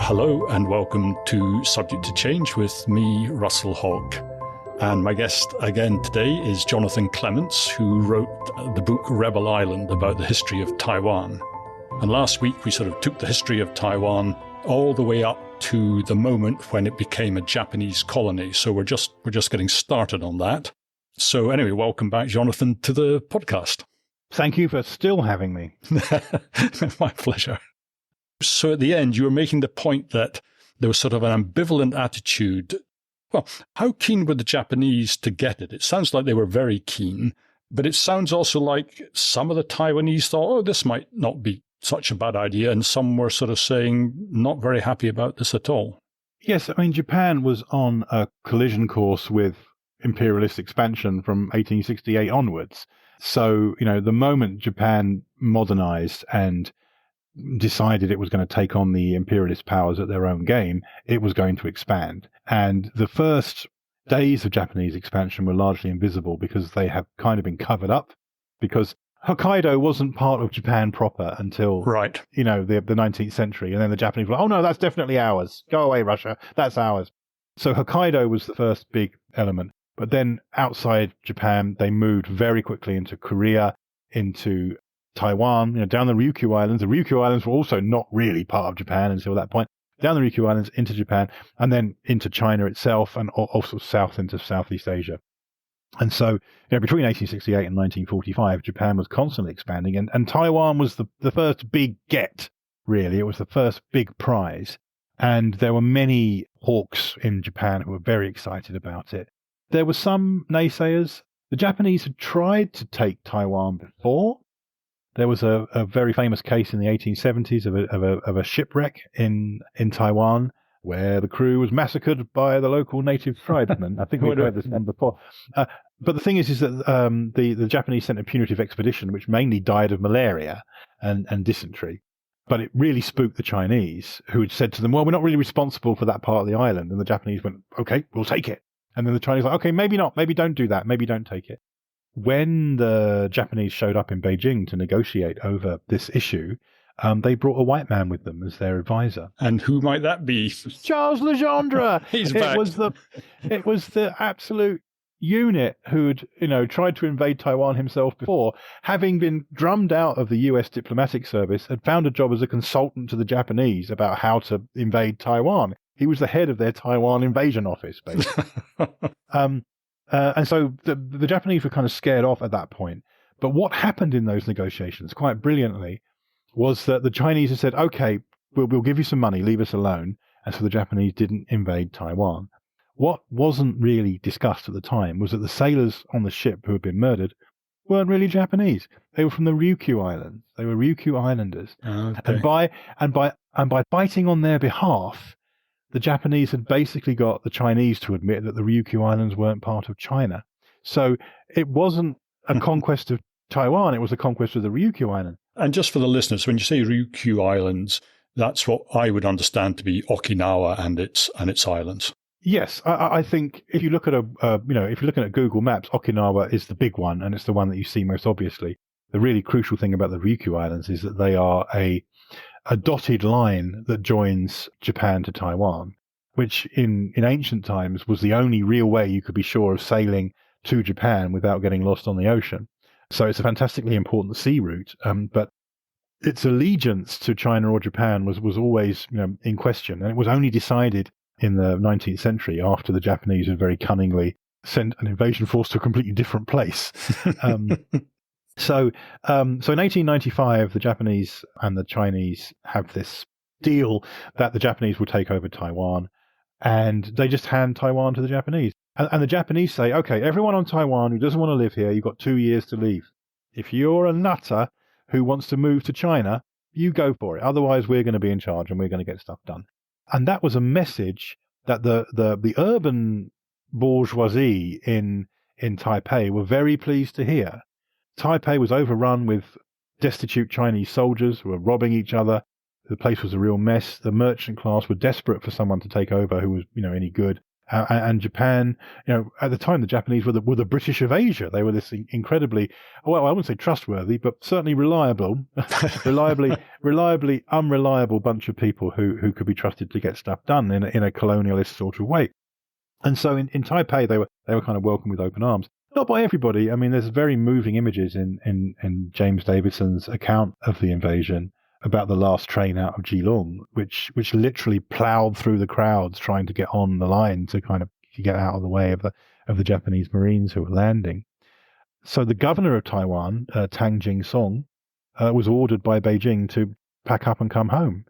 Hello and welcome to Subject to Change with me, Russell Hogg. And my guest again today is Jonathan Clements, who wrote the book Rebel Island about the history of Taiwan. And last week we sort of took the history of Taiwan all the way up to the moment when it became a Japanese colony. So we're just getting started on that. So anyway, welcome back, Jonathan, to the podcast. Thank you for still having me. My pleasure. So at the end, you were making the point that there was sort of an ambivalent attitude. Well, how keen were the Japanese to get it? It sounds like they were very keen, but it sounds also like some of the Taiwanese thought, oh, this might not be such a bad idea, and some were sort of saying not very happy about this at all. Yes, I mean, Japan was on a collision course with imperialist expansion from 1868 onwards. So, the moment Japan modernized and decided it was going to take on the imperialist powers at their own game, it was going to expand. And the first days of Japanese expansion were largely invisible because they have kind of been covered up, because Hokkaido wasn't part of Japan proper until, the 19th century. And then the Japanese were like, oh no, that's definitely ours. Go away, Russia. That's ours. So Hokkaido was the first big element. But then outside Japan, they moved very quickly into Korea, into Taiwan, down the Ryukyu Islands. The Ryukyu Islands were also not really part of Japan until that point. Down the Ryukyu Islands into Japan, and then into China itself, and also south into Southeast Asia. And so, between 1868 and 1945, Japan was constantly expanding, and Taiwan was the first big get, really. It was the first big prize. And there were many hawks in Japan who were very excited about it. There were some naysayers. The Japanese had tried to take Taiwan before. There was a very famous case in the 1870s of a shipwreck in Taiwan where the crew was massacred by the local native tribesmen. I think we've heard this one before. But the thing is that the Japanese sent a punitive expedition which mainly died of malaria and dysentery. But it really spooked the Chinese, who had said to them, well, we're not really responsible for that part of the island. And the Japanese went, okay, we'll take it. And then the Chinese were like, okay, maybe not. Maybe don't do that. Maybe don't take it. When the Japanese showed up in Beijing to negotiate over this issue, they brought a white man with them as their advisor. And who might that be? Charles Legendre. He's back. It was the absolute unit who'd tried to invade Taiwan himself before, having been drummed out of the US diplomatic service, had found a job as a consultant to the Japanese about how to invade Taiwan. He was the head of their Taiwan invasion office, basically. And so the Japanese were kind of scared off at that point. But what happened in those negotiations, quite brilliantly, was that the Chinese had said, okay, we'll give you some money, leave us alone. And so the Japanese didn't invade Taiwan. What wasn't really discussed at the time was that the sailors on the ship who had been murdered weren't really Japanese. They were from the Ryukyu Islands. They were Ryukyu Islanders. Okay. And by fighting on their behalf, the Japanese had basically got the Chinese to admit that the Ryukyu Islands weren't part of China. So it wasn't a conquest of Taiwan, it was a conquest of the Ryukyu Islands. And just for the listeners, when you say Ryukyu Islands, that's what I would understand to be Okinawa and its islands. Yes, I think if you look at if you're looking at Google Maps, Okinawa is the big one, and it's the one that you see most obviously. The really crucial thing about the Ryukyu Islands is that they are a dotted line that joins Japan to Taiwan, which in ancient times was the only real way you could be sure of sailing to Japan without getting lost on the ocean. So it's a fantastically important sea route, but its allegiance to China or Japan was always in question, and it was only decided in the 19th century after the Japanese had very cunningly sent an invasion force to a completely different place. So in 1895, the Japanese and the Chinese have this deal that the Japanese will take over Taiwan, and they just hand Taiwan to the Japanese. And the Japanese say, okay, everyone on Taiwan who doesn't want to live here, you've got 2 years to leave. If you're a nutter who wants to move to China, you go for it. Otherwise, we're going to be in charge and we're going to get stuff done. And that was a message that the urban bourgeoisie in Taipei were very pleased to hear. Taipei was overrun with destitute Chinese soldiers who were robbing each other. The place was a real mess. The merchant class were desperate for someone to take over who was, any good. And Japan, at the time, the Japanese were the British of Asia. They were this incredibly, well, I wouldn't say trustworthy, but certainly reliably unreliable bunch of people who could be trusted to get stuff done in a colonialist sort of way. And so in Taipei, they were kind of welcomed with open arms. Not by everybody. I mean, there's very moving images in James Davidson's account of the invasion about the last train out of Geelong, which literally ploughed through the crowds trying to get on the line to kind of get out of the way of the Japanese Marines who were landing. So the governor of Taiwan, Tang Jing-song, was ordered by Beijing to pack up and come home.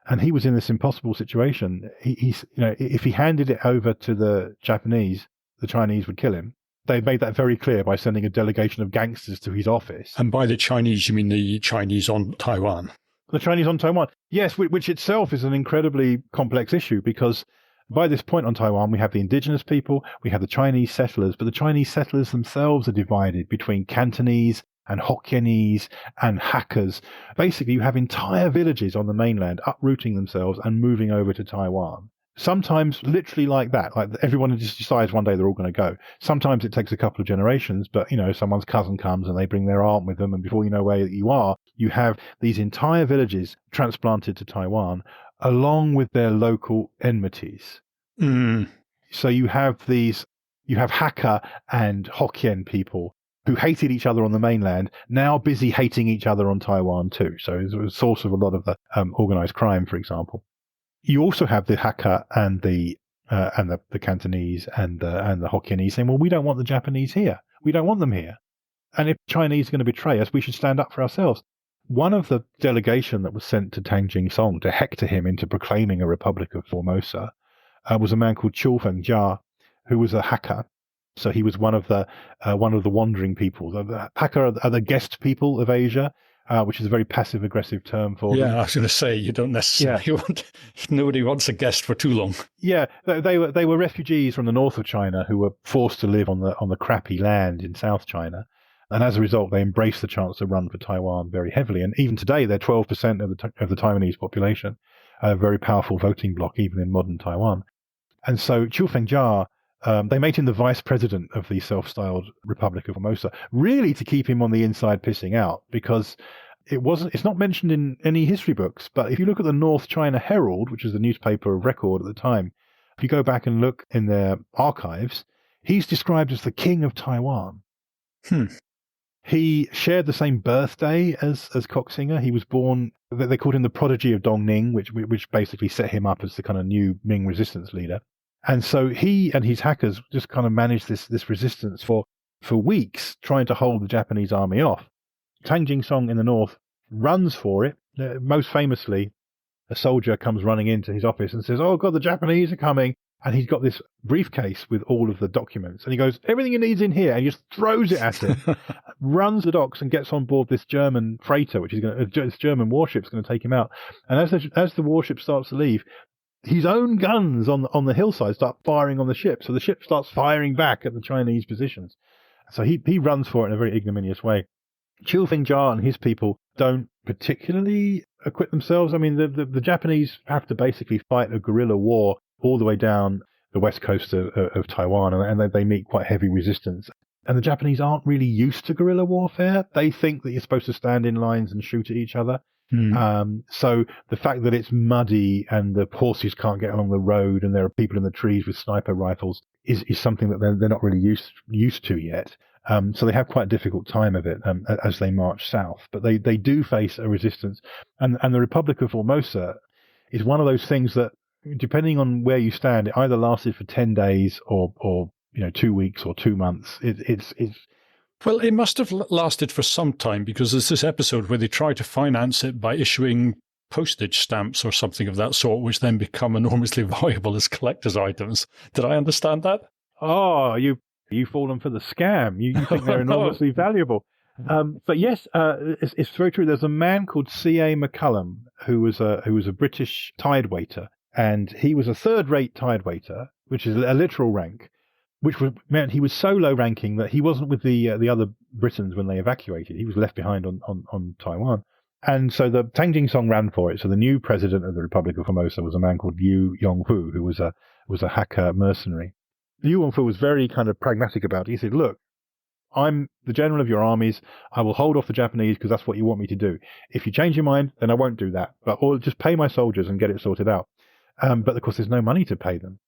And he was in this impossible situation. If he handed it over to the Japanese, the Chinese would kill him. They made that very clear by sending a delegation of gangsters to his office. And by the Chinese, you mean the Chinese on Taiwan? The Chinese on Taiwan, yes, which itself is an incredibly complex issue, because by this point on Taiwan, we have the indigenous people, we have the Chinese settlers, but the Chinese settlers themselves are divided between Cantonese and Hokkien and Hackers. Basically, you have entire villages on the mainland uprooting themselves and moving over to Taiwan. Sometimes literally like that, like everyone just decides one day they're all going to go. Sometimes it takes a couple of generations, but someone's cousin comes and they bring their aunt with them, and before you know where you are, you have these entire villages transplanted to Taiwan along with their local enmities. So you have Hakka and Hokkien people who hated each other on the mainland, now busy hating each other on Taiwan too. So it was a source of a lot of the organized crime, for example. You also have the Hakka and the Cantonese and the Hokkien saying, well, we don't want the Japanese here. We don't want them here. And if Chinese are going to betray us, we should stand up for ourselves. One of the delegation that was sent to Tang Jing-song to hector him into proclaiming a Republic of Formosa was a man called Chiu Feng-jia, who was a Hakka. So he was one of the wandering people. The Hakka are the guest people of Asia, which is a very passive-aggressive term for them. I was going to say, you don't necessarily nobody wants a guest for too long. Yeah, they were refugees from the north of China who were forced to live on the crappy land in South China. And as a result, they embraced the chance to run for Taiwan very heavily. And even today, they're 12% of the Taiwanese population, a very powerful voting bloc, even in modern Taiwan. And so Chiu Feng-jia, they made him the vice president of the self-styled Republic of Formosa, really to keep him on the inside pissing out, because it's not mentioned in any history books. But if you look at the North China Herald, which is the newspaper of record at the time, if you go back and look in their archives, he's described as the king of Taiwan. He shared the same birthday as Koxinga. He was born, they called him the prodigy of Dongning, which basically set him up as the kind of new Ming resistance leader. And so he and his Hackers just kind of managed this resistance for weeks, trying to hold the Japanese army off. Tang Jing-song in the north runs for it. Most famously, a soldier comes running into his office and says, "Oh God, the Japanese are coming." And he's got this briefcase with all of the documents. And he goes, "Everything you need's in here." And he just throws it at him, runs the docks and gets on board this German freighter, this German warship's going to take him out. And as the warship starts to leave, his own guns on the hillside start firing on the ship. So the ship starts firing back at the Chinese positions. So he runs for it in a very ignominious way. Chiu Feng-jia and his people don't particularly acquit themselves. I mean, the Japanese have to basically fight a guerrilla war all the way down the west coast of Taiwan, and they meet quite heavy resistance. And the Japanese aren't really used to guerrilla warfare. They think that you're supposed to stand in lines and shoot at each other. So the fact that it's muddy and the horses can't get along the road and there are people in the trees with sniper rifles is something that they're not really used to yet. So they have quite a difficult time of it as they march south. But they do face a resistance. And the Republic of Formosa is one of those things that, depending on where you stand, it either lasted for 10 days or 2 weeks or 2 months. Well, it must have lasted for some time, because there's this episode where they try to finance it by issuing postage stamps or something of that sort, which then become enormously valuable as collector's items. Did I understand that? Oh, you've fallen for the scam. You think they're enormously valuable. But yes, it's very true. There's a man called C.A. McCullum who was a British tide waiter, and he was a third-rate tide waiter, which is a literal rank, which meant he was so low-ranking that he wasn't with the other Britons when they evacuated. He was left behind on Taiwan. And so the Tang Jing Song ran for it. So the new president of the Republic of Formosa was a man called Liu Yongfu, who was a hacker mercenary. Liu Yongfu was very kind of pragmatic about it. He said, look, I'm the general of your armies. I will hold off the Japanese because that's what you want me to do. If you change your mind, then I won't do that. Or just pay my soldiers and get it sorted out. But of course, there's no money to pay them.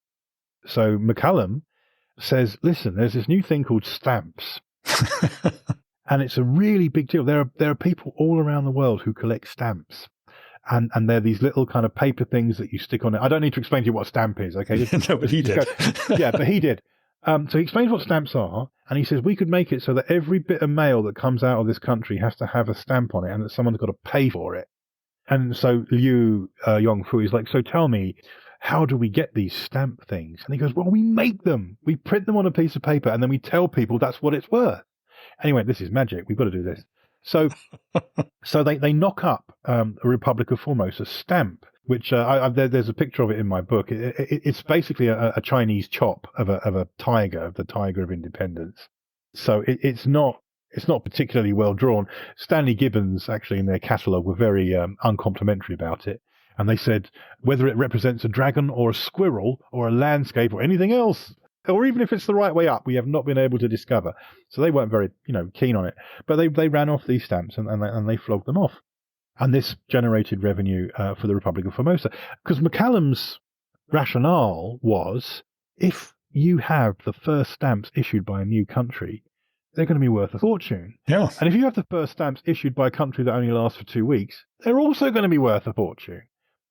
So McCallum says, listen, there's this new thing called stamps. And it's a really big deal. There are people all around the world who collect stamps. And they're these little kind of paper things that you stick on it. I don't need to explain to you what a stamp is, okay? No, but he did. Yeah, but he did. So he explains what stamps are, and he says we could make it so that every bit of mail that comes out of this country has to have a stamp on it, and that someone's got to pay for it. And so Liu Yongfu is like, so tell me, how do we get these stamp things? And he goes, well, we make them. We print them on a piece of paper, and then we tell people that's what it's worth. Anyway, this is magic. We've got to do this. So they knock up a Republic of Formosa stamp, which there's a picture of it in my book. It's basically a Chinese chop of a tiger, of the Tiger of Independence. So it's not particularly well drawn. Stanley Gibbons, actually, in their catalogue, were very uncomplimentary about it. And they said, whether it represents a dragon or a squirrel or a landscape or anything else, or even if it's the right way up, we have not been able to discover. So they weren't very, keen on it. But they ran off these stamps and they flogged them off. And this generated revenue for the Republic of Formosa. Because McCallum's rationale was, if you have the first stamps issued by a new country, they're going to be worth a fortune. Yeah. And if you have the first stamps issued by a country that only lasts for 2 weeks, they're also going to be worth a fortune.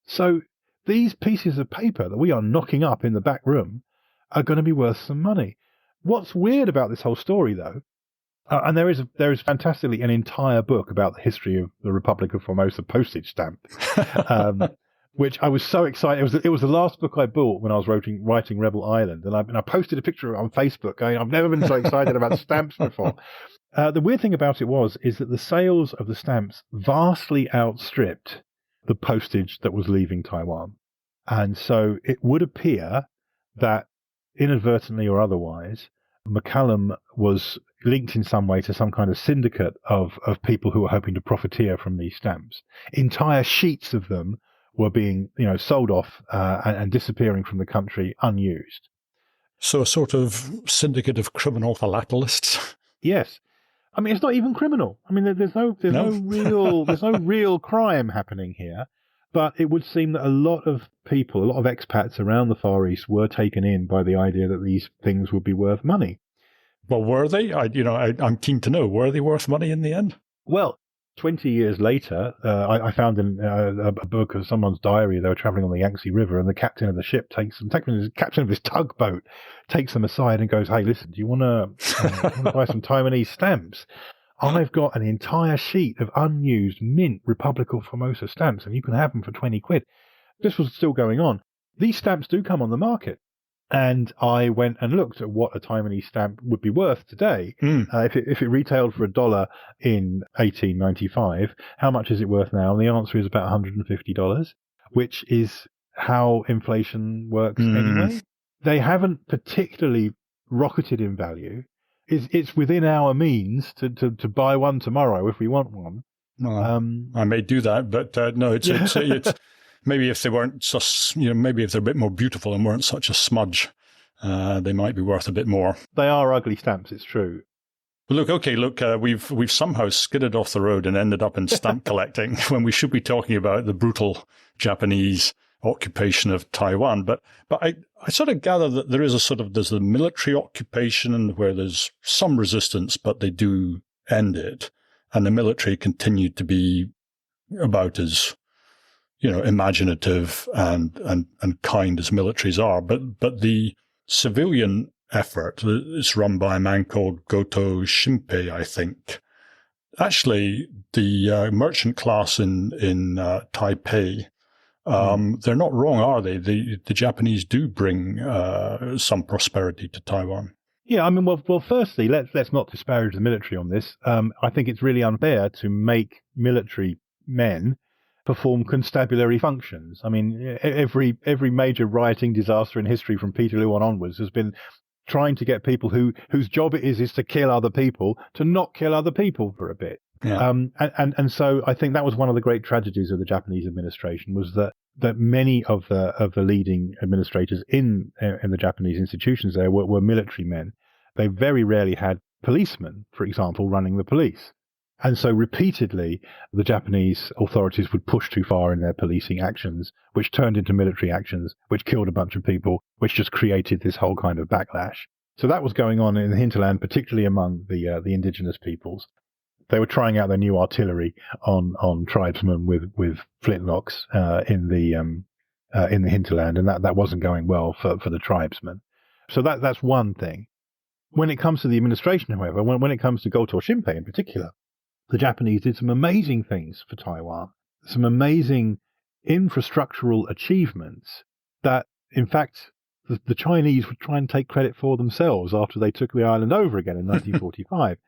So these pieces of paper that we are knocking up in the back room are going to be worth some money. What's weird about this whole story, though, and there is fantastically an entire book about the history of the Republic of Formosa postage stamp, which I was so excited. It was the last book I bought when I was writing Rebel Island, and I posted a picture on Facebook going, I've never been so excited about stamps before. The weird thing about it is that the sales of the stamps vastly outstripped the postage that was leaving Taiwan. And so it would appear that, inadvertently or otherwise, McCallum was linked in some way to some kind of syndicate of people who were hoping to profiteer from these stamps. Entire sheets of them were being, sold off and disappearing from the country unused. So a sort of syndicate of criminal philatelists. Yes. I mean, it's not even criminal. I mean, there's no real crime happening here. But it would seem that a lot of people, a lot of expats around the Far East were taken in by the idea that these things would be worth money. Well, were they? I'm keen to know. Were they worth money in the end? Well, 20 years later, I found in a book of someone's diary, they were traveling on the Yangtze River, and the captain of the ship the captain of this tugboat takes them aside and goes, hey, listen, do you want to buy some Taiwanese stamps? I've got an entire sheet of unused mint Republic of Formosa stamps, and you can have them for 20 quid. This was still going on. These stamps do come on the market. And I went and looked at what a Taiwanese stamp would be worth today. If it retailed for $1 in 1895, how much is it worth now? And the answer is about $150, which is how inflation works anyway. They haven't particularly rocketed in value. It's within our means to buy one tomorrow if we want one. I may do that, but no, it's maybe if they weren't just, maybe if they're a bit more beautiful and weren't such a smudge, they might be worth a bit more. They are ugly stamps, it's true. Look, we've somehow skidded off the road and ended up in stamp collecting when we should be talking about the brutal Japanese occupation of Taiwan. But I sort of gather that there's the military occupation where there's some resistance, but they do end it. And the military continued to be about as, imaginative and kind as militaries are. But the civilian effort is run by a man called Goto Shinpei, I think. Actually, the merchant class in Taipei, they're not wrong, are they? The Japanese do bring some prosperity to Taiwan. Yeah, I mean, well, firstly, let's not disparage the military on this. I think it's really unfair to make military men perform constabulary functions. I mean, every major rioting disaster in history from Peterloo on onwards has been trying to get people whose job it is to kill other people to not kill other people for a bit. Yeah. And so I think that was one of the great tragedies of the Japanese administration, was that many of the leading administrators in the Japanese institutions there were military men. They very rarely had policemen, for example, running the police. And so repeatedly, the Japanese authorities would push too far in their policing actions, which turned into military actions, which killed a bunch of people, which just created this whole kind of backlash. So that was going on in the hinterland, particularly among the indigenous peoples. They were trying out their new artillery on tribesmen with flintlocks in the hinterland, and that wasn't going well for the tribesmen. So that's one thing. When it comes to the administration, however, when it comes to Goto Shinpei in particular, the Japanese did some amazing things for Taiwan, some amazing infrastructural achievements that, in fact, the Chinese would try and take credit for themselves after they took the island over again in 1945.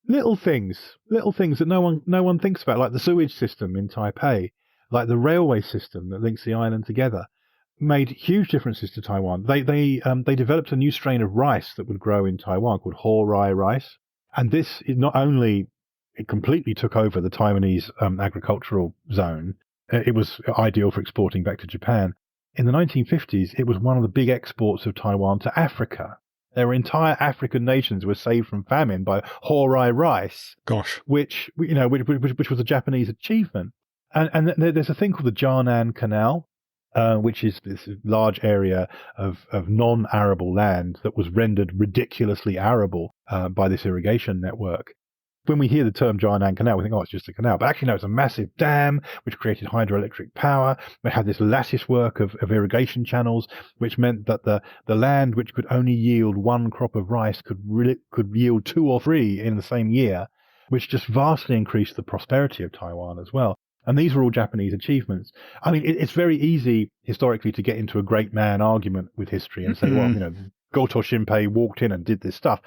Little things that no one thinks about, like the sewage system in Taipei, like the railway system that links the island together, made huge differences to Taiwan. They developed a new strain of rice that would grow in Taiwan called Horai rice, and this is not only it completely took over the Taiwanese agricultural zone. It was ideal for exporting back to Japan. In the 1950s, it was one of the big exports of Taiwan to Africa. Their entire African nations were saved from famine by Horai rice. Gosh. Which was a Japanese achievement. And there's a thing called the Jianan Canal, which is this large area of non-arable land that was rendered ridiculously arable by this irrigation network. When we hear the term Jianan Canal, we think, oh, it's just a canal. But actually, no, it's a massive dam which created hydroelectric power. It had this lattice work of irrigation channels, which meant that the land which could only yield one crop of rice could yield 2 or 3 in the same year, which just vastly increased the prosperity of Taiwan as well. And these were all Japanese achievements. I mean, it's very easy historically to get into a great man argument with history and say, well, Goto Shinpei walked in and did this stuff.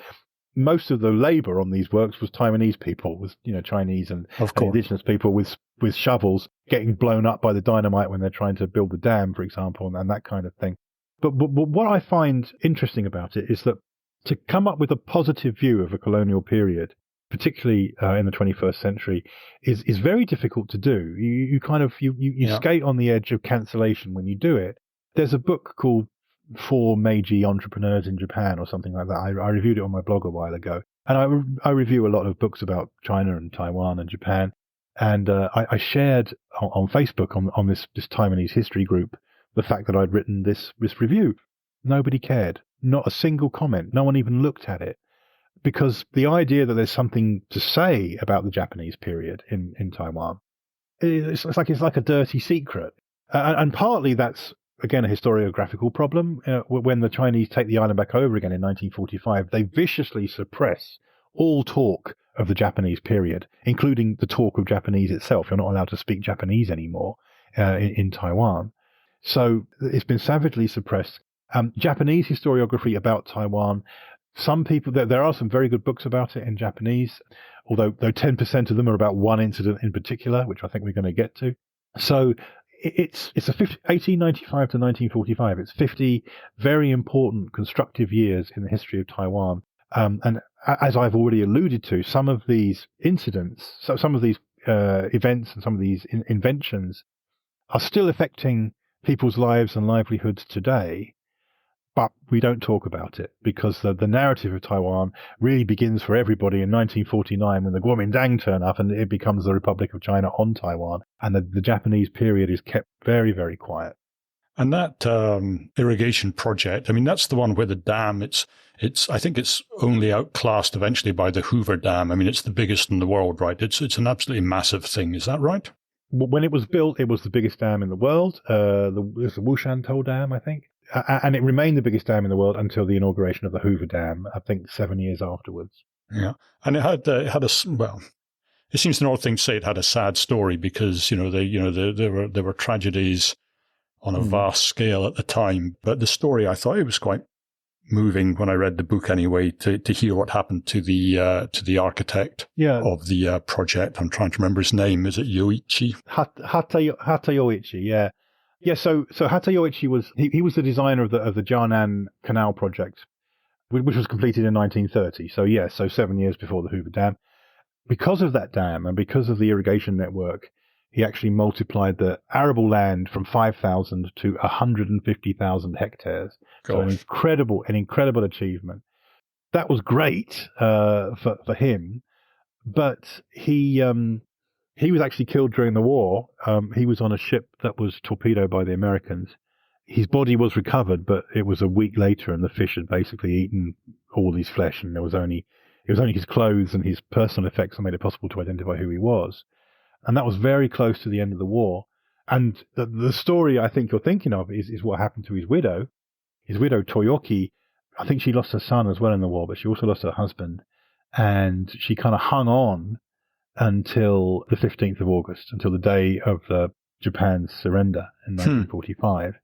Most of the labor on these works was Taiwanese people, was Chinese and indigenous people with shovels getting blown up by the dynamite when they're trying to build the dam, for example, and that kind of thing. But what I find interesting about it is that to come up with a positive view of a colonial period, particularly in the 21st century, is very difficult to do. You skate on the edge of cancellation when you do it. There's a book called 4 Meiji Entrepreneurs in Japan or something like that. I reviewed it on my blog a while ago. And I review a lot of books about China and Taiwan and Japan. And I shared on Facebook on this Taiwanese history group the fact that I'd written this review. Nobody cared. Not a single comment. No one even looked at it. Because the idea that there's something to say about the Japanese period in Taiwan, it's like a dirty secret. And partly that's, again, a historiographical problem. When the Chinese take the island back over again in 1945, they viciously suppress all talk of the Japanese period, including the talk of Japanese itself. You're not allowed to speak Japanese anymore in Taiwan. So it's been savagely suppressed. Japanese historiography about Taiwan, some people, there are some very good books about it in Japanese, although 10% of them are about one incident in particular, which I think we're going to get to. So it's 1895 to 1945. It's 50 very important constructive years in the history of Taiwan. And as I've already alluded to, some of these incidents, some of these events and some of these inventions are still affecting people's lives and livelihoods today. But we don't talk about it because the narrative of Taiwan really begins for everybody in 1949 when the Kuomintang turn up and it becomes the Republic of China on Taiwan. And the Japanese period is kept very, very quiet. And that irrigation project, I mean, that's the one where the dam, I think it's only outclassed eventually by the Hoover Dam. I mean, it's the biggest in the world, right? It's an absolutely massive thing. Is that right? When it was built, it was the biggest dam in the world. It was the Wushantou Dam, I think. And it remained the biggest dam in the world until the inauguration of the Hoover Dam, I think 7 years afterwards. Yeah. And it had it seems an odd thing to say it had a sad story because, there were tragedies on a vast scale at the time. But the story, I thought it was quite moving when I read the book anyway, to hear what happened to the architect of the project. I'm trying to remember his name. Is it Yoichi? Hata Yoichi, yeah. Yeah, so Hata Yoichi was the designer of the Jianan Canal project, which was completed in 1930. So 7 years before the Hoover Dam. because of that dam and because of the irrigation network, he actually multiplied the arable land from 5,000 to 150,000 hectares. Gosh. So an incredible achievement. That was great for him, but he was actually killed during the war. He was on a ship that was torpedoed by the Americans. His body was recovered, but it was a week later, and the fish had basically eaten all his flesh, and it was only his clothes and his personal effects that made it possible to identify who he was. And that was very close to the end of the war. And the story I think you're thinking of is what happened to his widow. His widow, Toyoki, I think she lost her son as well in the war, but she also lost her husband. And she kind of hung on until the 15th of August, until the day of Japan's surrender in 1945.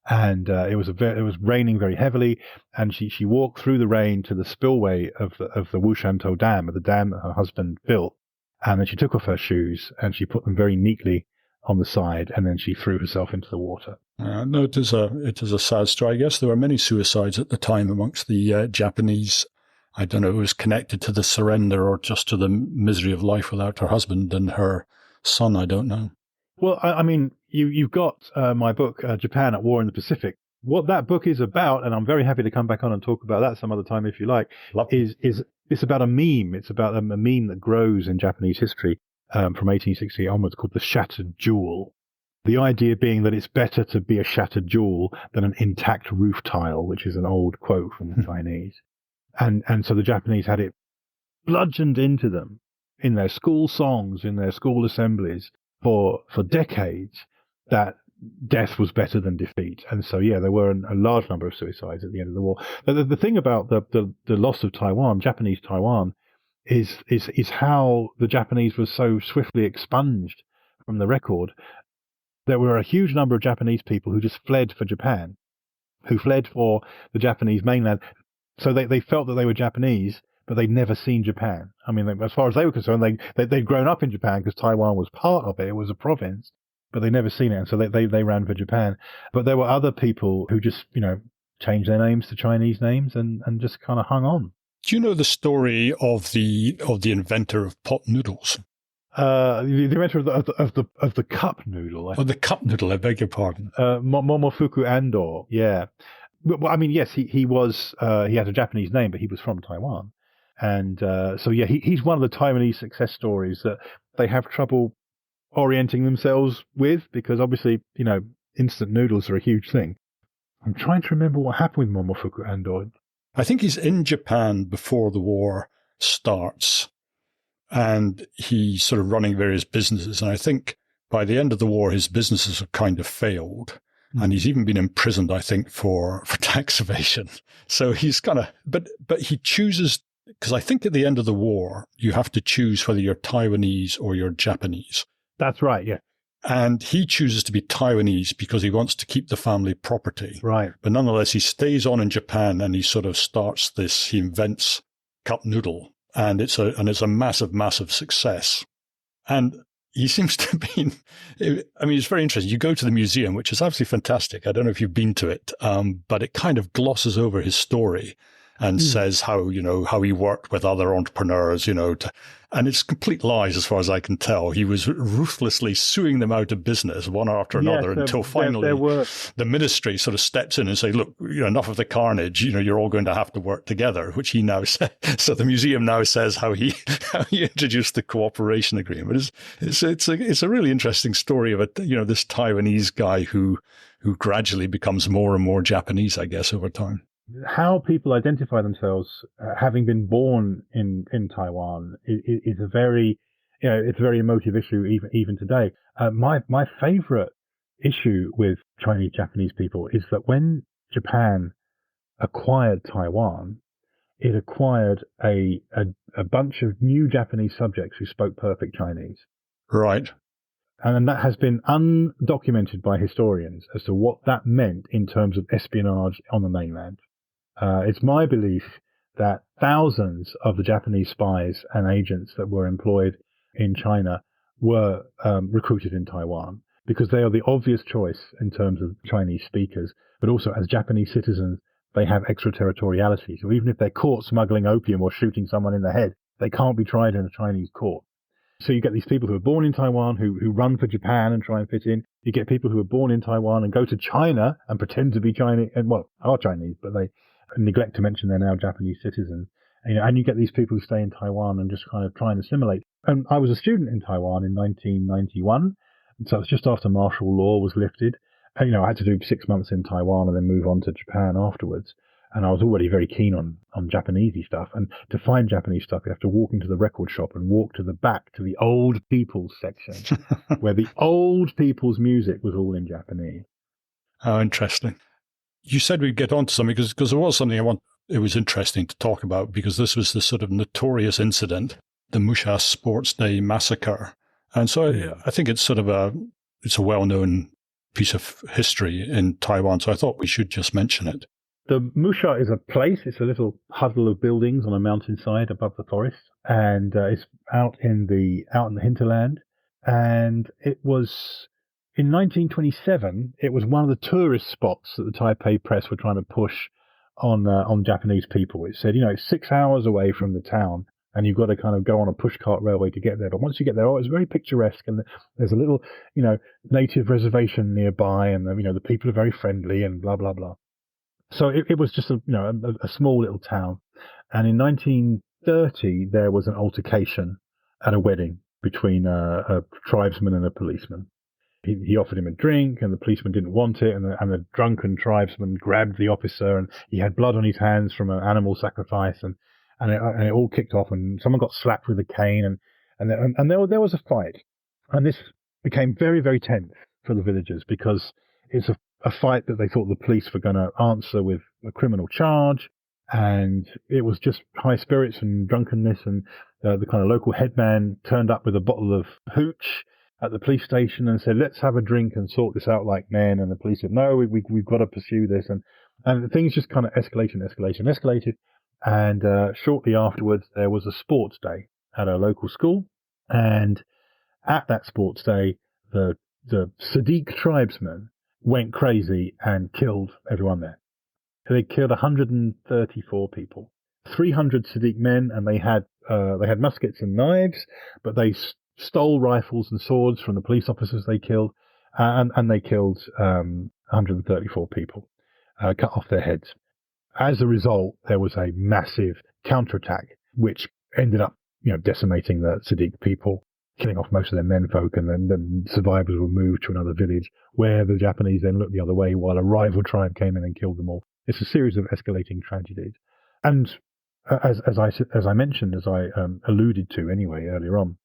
And it was raining very heavily, and she walked through the rain to the spillway of the Wushantou Dam, the dam that her husband built. And then she took off her shoes and she put them very neatly on the side, and then she threw herself into the water. No, it is a sad story. I guess there were many suicides at the time amongst the Japanese. I don't know if it was connected to the surrender or just to the misery of life without her husband and her son. I don't know. Well, I mean, you've got my book, Japan at War in the Pacific. What that book is about, and I'm very happy to come back on and talk about that some other time if you like, is it's about a meme. It's about a meme that grows in Japanese history from 1860 onwards called the shattered jewel. The idea being that it's better to be a shattered jewel than an intact roof tile, which is an old quote from the Chinese. And so the Japanese had it bludgeoned into them in their school songs, in their school assemblies for decades that death was better than defeat. And so, yeah, there were a large number of suicides at the end of the war. But the thing about the loss of Taiwan, Japanese Taiwan, is how the Japanese was so swiftly expunged from the record. There were a huge number of Japanese people who just fled for Japan, who fled for the Japanese mainland. So they felt that they were Japanese, but they'd never seen Japan. I mean, as far as they were concerned, they'd grown up in Japan because Taiwan was part of it. It was a province, but they'd never seen it. And so they ran for Japan. But there were other people who just, changed their names to Chinese names and just kind of hung on. Do you know the story of the inventor of pot noodles? The inventor of the cup noodle. The cup noodle, I beg your pardon. Momofuku Ando, yeah. Well, I mean, yes, he was. He had a Japanese name, but he was from Taiwan, and so yeah, he's one of the Taiwanese success stories that they have trouble orienting themselves with because obviously, instant noodles are a huge thing. I'm trying to remember what happened with Momofuku Ando. I think he's in Japan before the war starts, and he's sort of running various businesses. And I think by the end of the war, his businesses have kind of failed. And he's even been imprisoned, I think, for tax evasion. So he's kind of, but he chooses, because I think at the end of the war, you have to choose whether you're Taiwanese or you're Japanese. That's right, yeah. And he chooses to be Taiwanese because he wants to keep the family property. Right. But nonetheless, he stays on in Japan and he sort of starts this, he invents cup noodle. And it's a massive, massive success. And he seems to have been, it's very interesting. You go to the museum, which is absolutely fantastic. I don't know if you've been to it, but it kind of glosses over his story and says how he worked with other entrepreneurs, and it's complete lies as far as I can tell. He was ruthlessly suing them out of business one after another until finally the ministry sort of steps in and say, look, enough of the carnage, you're all going to have to work together, which he now said. So the museum now says how he introduced the cooperation agreement. It's a really interesting story of this Taiwanese guy who gradually becomes more and more Japanese, I guess, over time. How people identify themselves, having been born in Taiwan, is a very, it's a very emotive issue even today. My favorite issue with Chinese Japanese people is that when Japan acquired Taiwan, it acquired a bunch of new Japanese subjects who spoke perfect Chinese. Right. And that has been undocumented by historians as to what that meant in terms of espionage on the mainland. It's my belief that thousands of the Japanese spies and agents that were employed in China were recruited in Taiwan because they are the obvious choice in terms of Chinese speakers, but also as Japanese citizens, they have extraterritoriality. So even if they're caught smuggling opium or shooting someone in the head, they can't be tried in a Chinese court. So you get these people who are born in Taiwan who run for Japan and try and fit in. You get people who are born in Taiwan and go to China and pretend to be Chinese, and are Chinese, but they neglect to mention they're now Japanese citizens. And you get these people who stay in Taiwan and just kind of try and assimilate. And I was a student in Taiwan in 1991, so it was just after martial law was lifted. And, I had to do 6 months in Taiwan and then move on to Japan afterwards. And I was already very keen on Japanesey stuff. And to find Japanese stuff, you have to walk into the record shop and walk to the back to the old people's section, where the old people's music was all in Japanese. How interesting. You said we'd get on to something because there was something it was interesting to talk about, because this was the sort of notorious incident, the Musha Sports Day massacre. And so I think it's sort of it's a well-known piece of history in Taiwan. So I thought we should just mention it. The Musha is a place. It's a little huddle of buildings on a mountainside above the forest, and it's out in the hinterland. And it was in 1927. It was one of the tourist spots that the Taipei press were trying to push on Japanese people. It said, it's 6 hours away from the town, and you've got to kind of go on a pushcart railway to get there. But once you get there, it's very picturesque, and there's a little, native reservation nearby, and the people are very friendly, and blah blah blah. So it was just a small little town. And in 1930, there was an altercation at a wedding between a tribesman and a policeman. He offered him a drink, and the policeman didn't want it, and the drunken tribesman grabbed the officer, and he had blood on his hands from an animal sacrifice, and it all kicked off, and someone got slapped with a cane, and there was a fight. And this became very, very tense for the villagers, because it's a fight that they thought the police were going to answer with a criminal charge, and it was just high spirits and drunkenness, and the kind of local headman turned up with a bottle of hooch at the police station and said, let's have a drink and sort this out like men. And the police said, no, we've got to pursue this. And things just kind of escalated. And shortly afterwards, there was a sports day at a local school. And at that sports day, the Sadiq tribesmen went crazy and killed everyone there. They killed 134 people, 300 Sadiq men, and they had muskets and knives, but they stole rifles and swords from the police officers they killed, and they killed 134 people, cut off their heads. As a result, there was a massive counterattack, which ended up, decimating the Sadiq people, killing off most of their menfolk, and then survivors were moved to another village, where the Japanese then looked the other way while a rival tribe came in and killed them all. It's a series of escalating tragedies. And as I mentioned, as I alluded to anyway earlier on,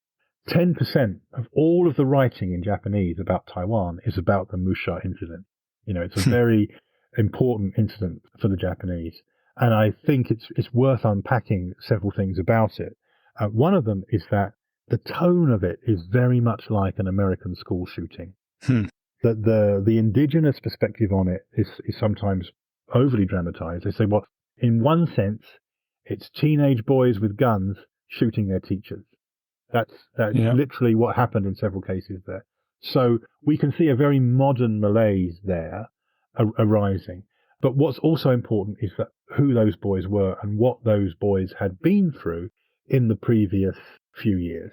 10% of all of the writing in Japanese about Taiwan is about the Musha incident. It's a very important incident for the Japanese. And I think it's worth unpacking several things about it. One of them is that the tone of it is very much like an American school shooting. That the indigenous perspective on it is sometimes overly dramatized. They say, well, in one sense, it's teenage boys with guns shooting their teachers. That's literally what happened in several cases there. So we can see a very modern malaise there arising. But what's also important is that who those boys were and what those boys had been through in the previous few years.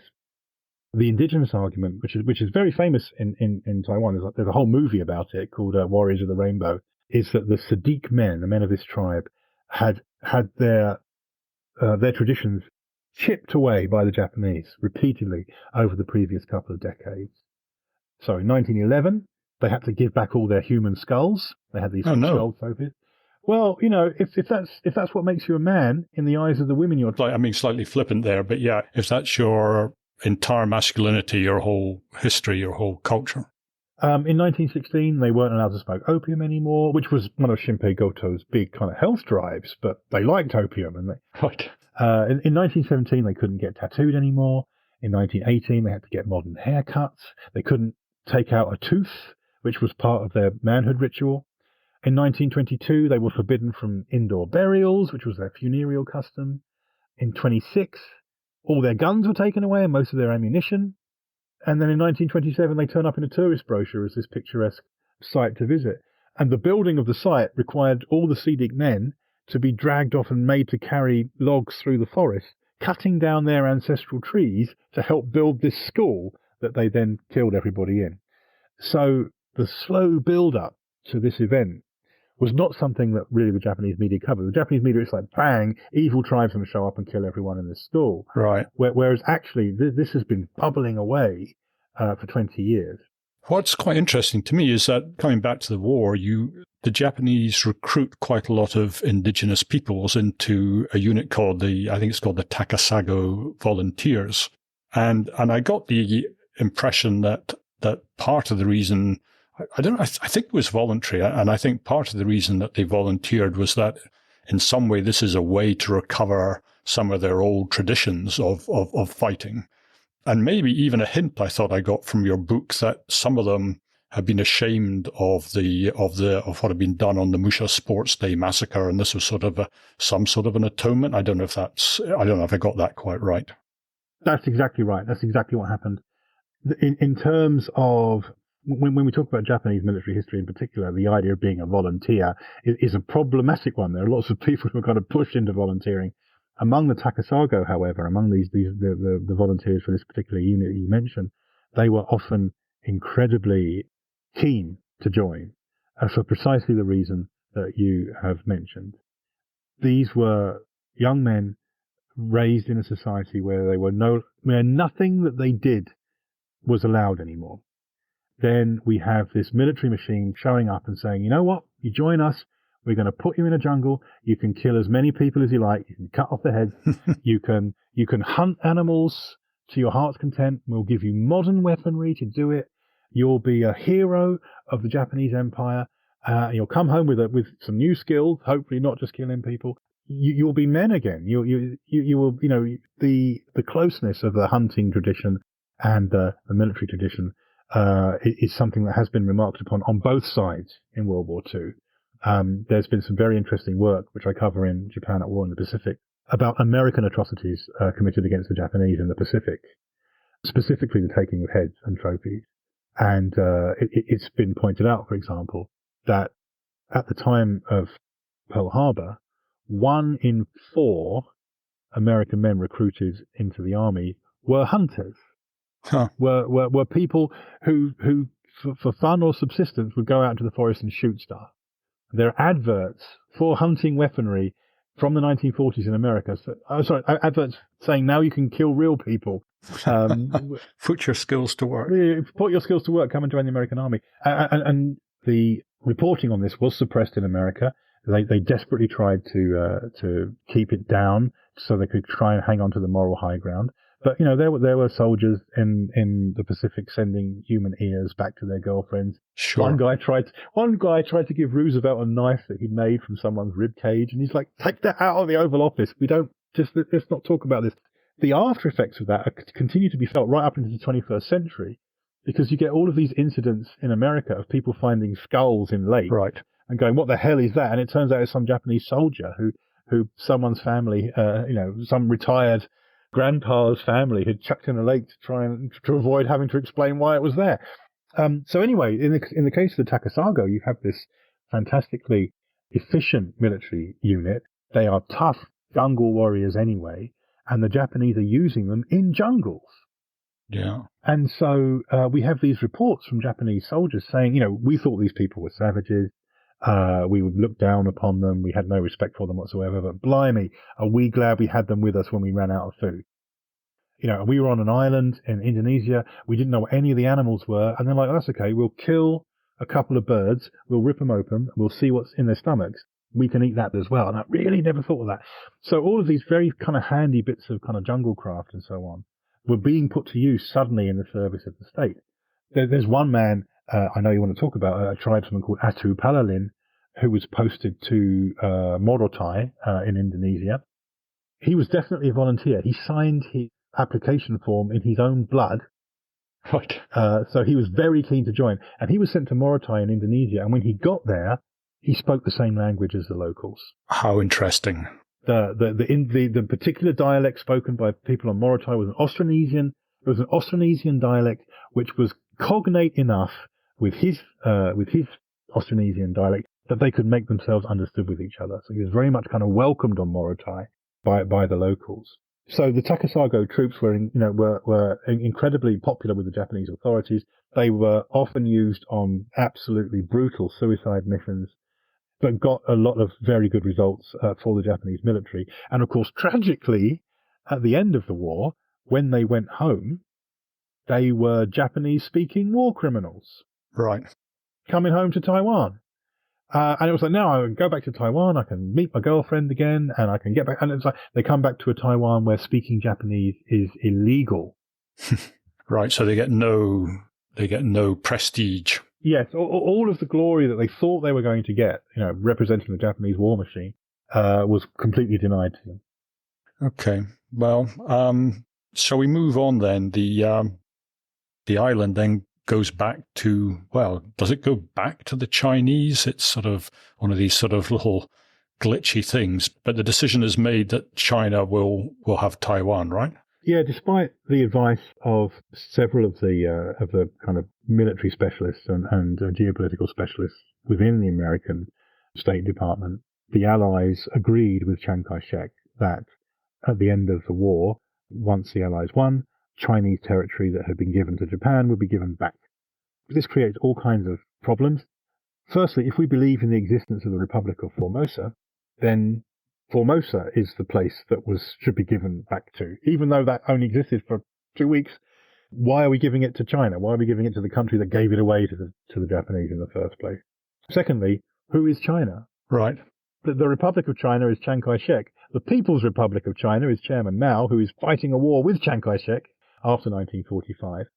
The indigenous argument, which is very famous in Taiwan, there's a whole movie about it called Warriors of the Rainbow, is that the Sadiq men, the men of this tribe, had their traditions chipped away by the Japanese repeatedly over the previous couple of decades. So in 1911, they had to give back all their human skulls. They had these skull trophies. Well, if that's what makes you a man in the eyes of the women you're... slightly flippant there, but yeah, if that's your entire masculinity, your whole history, your whole culture. In 1916, they weren't allowed to smoke opium anymore, which was one of Shinpei Goto's big kind of health drives, but they liked opium. And in 1917, they couldn't get tattooed anymore. In 1918, they had to get modern haircuts. They couldn't take out a tooth, which was part of their manhood ritual. In 1922, they were forbidden from indoor burials, which was their funereal custom. In 26, all their guns were taken away and most of their ammunition. And then in 1927, they turn up in a tourist brochure as this picturesque site to visit. And the building of the site required all the Sadiq men to be dragged off and made to carry logs through the forest cutting down their ancestral trees to help build this school that they then killed everybody in. So the slow build-up to this event was not something that really the Japanese media covered. The Japanese media, it's like, bang, evil tribesmen show up and kill everyone in this school. Right. Whereas actually, this has been bubbling away for 20 years. What's quite interesting to me is that coming back to the war, the Japanese recruit quite a lot of indigenous peoples into a unit called I think it's called the Takasago Volunteers. And I got the impression that part of the reason, I think it was voluntary. And I think part of the reason that they volunteered was that in some way, this is a way to recover some of their old traditions of fighting. And maybe even a hint I thought I got from your book that some of them have been ashamed of what had been done on the Musha Sports Day massacre, and this was sort of some sort of an atonement. I don't know if I got that quite right. That's exactly right. That's exactly what happened. In terms of when we talk about Japanese military history in particular, the idea of being a volunteer is a problematic one. There are lots of people who are kind of pushed into volunteering. Among the Takasago, however, among the volunteers for this particular unit you mentioned, they were often incredibly keen to join for precisely the reason that you have mentioned. These were young men raised in a society where where nothing that they did was allowed anymore. Then we have this military machine showing up and saying, you know what, you join us, we're going to put you in a jungle, you can kill as many people as you like, you can cut off their heads, you can hunt animals to your heart's content, we'll give you modern weaponry to do it, you'll be a hero of the Japanese Empire, you'll come home with some new skills, hopefully not just killing people, you'll be men again, you will, the closeness of the hunting tradition and the military tradition is something that has been remarked upon on both sides in World War II. There's been some very interesting work, which I cover in Japan at War in the Pacific, about American atrocities committed against the Japanese in the Pacific, specifically the taking of heads and trophies. And it's been pointed out, for example, that at the time of Pearl Harbor, 1 in 4 American men recruited into the army were hunters. Huh. Were people who for fun or subsistence would go out into the forest and shoot stuff. There are adverts for hunting weaponry from the 1940s in America. Adverts saying now you can kill real people. Put your skills to work. Put your skills to work. Come and join the American army. And the reporting on this was suppressed in America. They desperately tried to keep it down so they could try and hang on to the moral high ground. But there were soldiers in the Pacific sending human ears back to their girlfriends. Sure. One guy tried to give Roosevelt a knife that he'd made from someone's rib cage, and he's like, "Take that out of the Oval Office. Let's not talk about this." The after effects of that continue to be felt right up into the 21st century, because you get all of these incidents in America of people finding skulls in lakes, right, and going, "What the hell is that?" And it turns out it's some Japanese soldier who someone's family, some retired grandpa's family had chucked in a lake to avoid having to explain why it was there. So anyway, in the case of the Takasago, you have this fantastically efficient military unit. They are tough jungle warriors anyway, and the Japanese are using them in jungles. Yeah. And so we have these reports from Japanese soldiers saying, we thought these people were savages. We would look down upon them. We had no respect for them whatsoever. But blimey, are we glad we had them with us when we ran out of food? We were on an island in Indonesia. We didn't know what any of the animals were. And they're like, that's okay. We'll kill a couple of birds. We'll rip them open. We'll see what's in their stomachs. We can eat that as well. And I really never thought of that. So all of these very kind of handy bits of kind of jungle craft and so on were being put to use suddenly in the service of the state. There's one man, I know you want to talk about, a tribesman called Atu Palalin, who was posted to Morotai in Indonesia. He was definitely a volunteer. He signed his application form in his own blood. Right. So he was very keen to join. And he was sent to Morotai in Indonesia. And when he got there, he spoke the same language as the locals. How interesting. The particular dialect spoken by people on Morotai was an Austronesian. It was an Austronesian dialect which was cognate enough with his Austronesian dialect that they could make themselves understood with each other. So he was very much kind of welcomed on Morotai by the locals. So the Takasago troops were incredibly popular with the Japanese authorities. They were often used on absolutely brutal suicide missions, but got a lot of very good results for the Japanese military. And of course, tragically, at the end of the war, when they went home, they were Japanese-speaking war criminals Right. coming home to Taiwan. And it was like, now I can go back to Taiwan, I can meet my girlfriend again, and I can get back. And it's like they come back to a Taiwan where speaking Japanese is illegal. Right. So they get no prestige. Yes, all of the glory that they thought they were going to get, representing the Japanese war machine, was completely denied to them. Okay. Well, shall we move on then? The island then goes back to, well, does it go back to the Chinese? It's sort of one of these sort of little glitchy things, but the decision is made that China will have Taiwan, right? Yeah, despite the advice of several of the kind of military specialists and geopolitical specialists within the American State Department, the Allies agreed with Chiang Kai-shek that at the end of the war, once the Allies won, Chinese territory that had been given to Japan would be given back. This creates all kinds of problems. Firstly, if we believe in the existence of the Republic of Formosa, then Formosa is the place that should be given back to. Even though that only existed for 2 weeks, why are we giving it to China? Why are we giving it to the country that gave it away to the Japanese in the first place? Secondly, who is China? Right. The Republic of China is Chiang Kai-shek. The People's Republic of China is Chairman Mao, who is fighting a war with Chiang Kai-shek after 1945.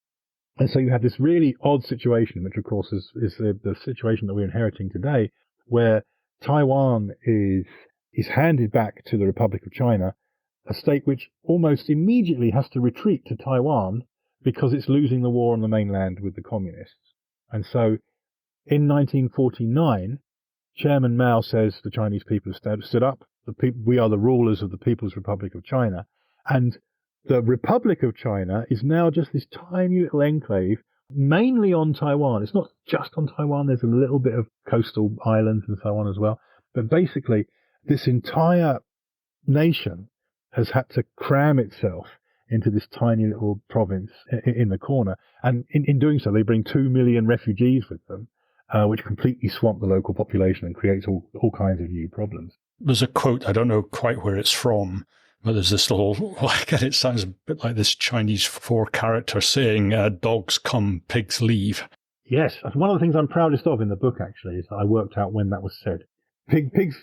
And so you have this really odd situation, which of course is the situation that we're inheriting today, where Taiwan is handed back to the Republic of China, a state which almost immediately has to retreat to Taiwan because it's losing the war on the mainland with the communists. And so in 1949, Chairman Mao says the Chinese people have stood up. We are the rulers of the People's Republic of China. And the Republic of China is now just this tiny little enclave, mainly on Taiwan. It's not just on Taiwan. There's a little bit of coastal islands and so on as well. But basically, this entire nation has had to cram itself into this tiny little province in the corner. And in doing so, they bring 2 million refugees with them, which completely swamp the local population and creates all kinds of new problems. There's a quote, I don't know quite where it's from, but there's this little, again, it sounds a bit like this Chinese 4-character saying, dogs come, pigs leave. Yes, that's one of the things I'm proudest of in the book, actually, is that I worked out when that was said. Pigs...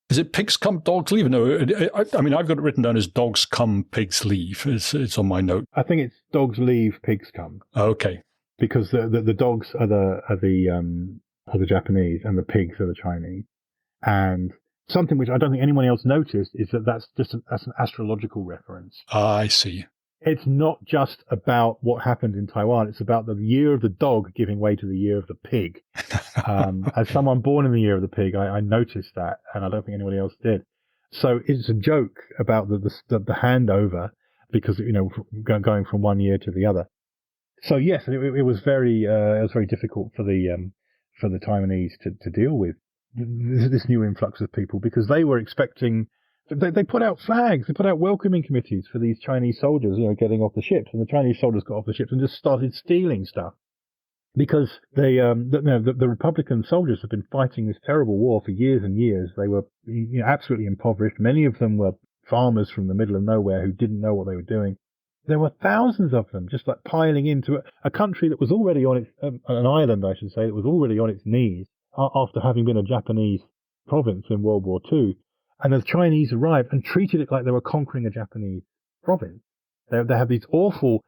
Is it pigs come, dogs leave? No, I mean, I've got it written down as dogs come, pigs leave. It's on my note. I think it's dogs leave, pigs come. Okay. Because the dogs are the Japanese and the pigs are the Chinese. And something which I don't think anyone else noticed is that's an astrological reference. I see. It's not just about what happened in Taiwan. It's about the year of the dog giving way to the year of the pig. As someone born in the year of the pig, I noticed that, and I don't think anybody else did. So it's a joke about the handover because, going from one year to the other. So yes, it was very difficult for the Taiwanese to deal with this new influx of people because they were expecting. They put out flags, they put out welcoming committees for these Chinese soldiers, getting off the ships, and the Chinese soldiers got off the ships and just started stealing stuff because the Republican soldiers have been fighting this terrible war for years and years. They were absolutely impoverished. Many of them were farmers from the middle of nowhere who didn't know what they were doing. There were thousands of them just like piling into a country that was already on its an island, I should say, that was already on its knees after having been a Japanese province in World War II. And the Chinese arrived and treated it like they were conquering a Japanese province. They have these awful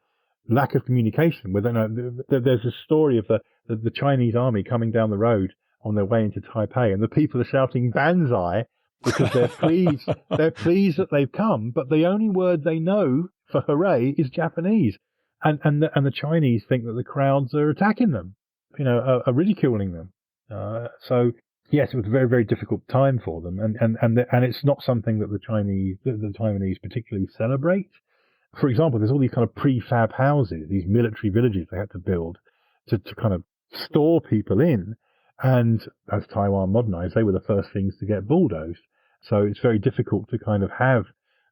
lack of communication. There's a story of the Chinese army coming down the road on their way into Taipei, and the people are shouting "Banzai" because they're pleased. They're pleased that they've come, but the only word they know for hooray is Japanese, and the Chinese think that the crowds are attacking them, are ridiculing them. So. Yes, it was a very, very difficult time for them, and it's not something that the Taiwanese particularly celebrate. For example, there's all these kind of prefab houses, these military villages they had to build to kind of store people in, and as Taiwan modernized, they were the first things to get bulldozed. So it's very difficult to kind of have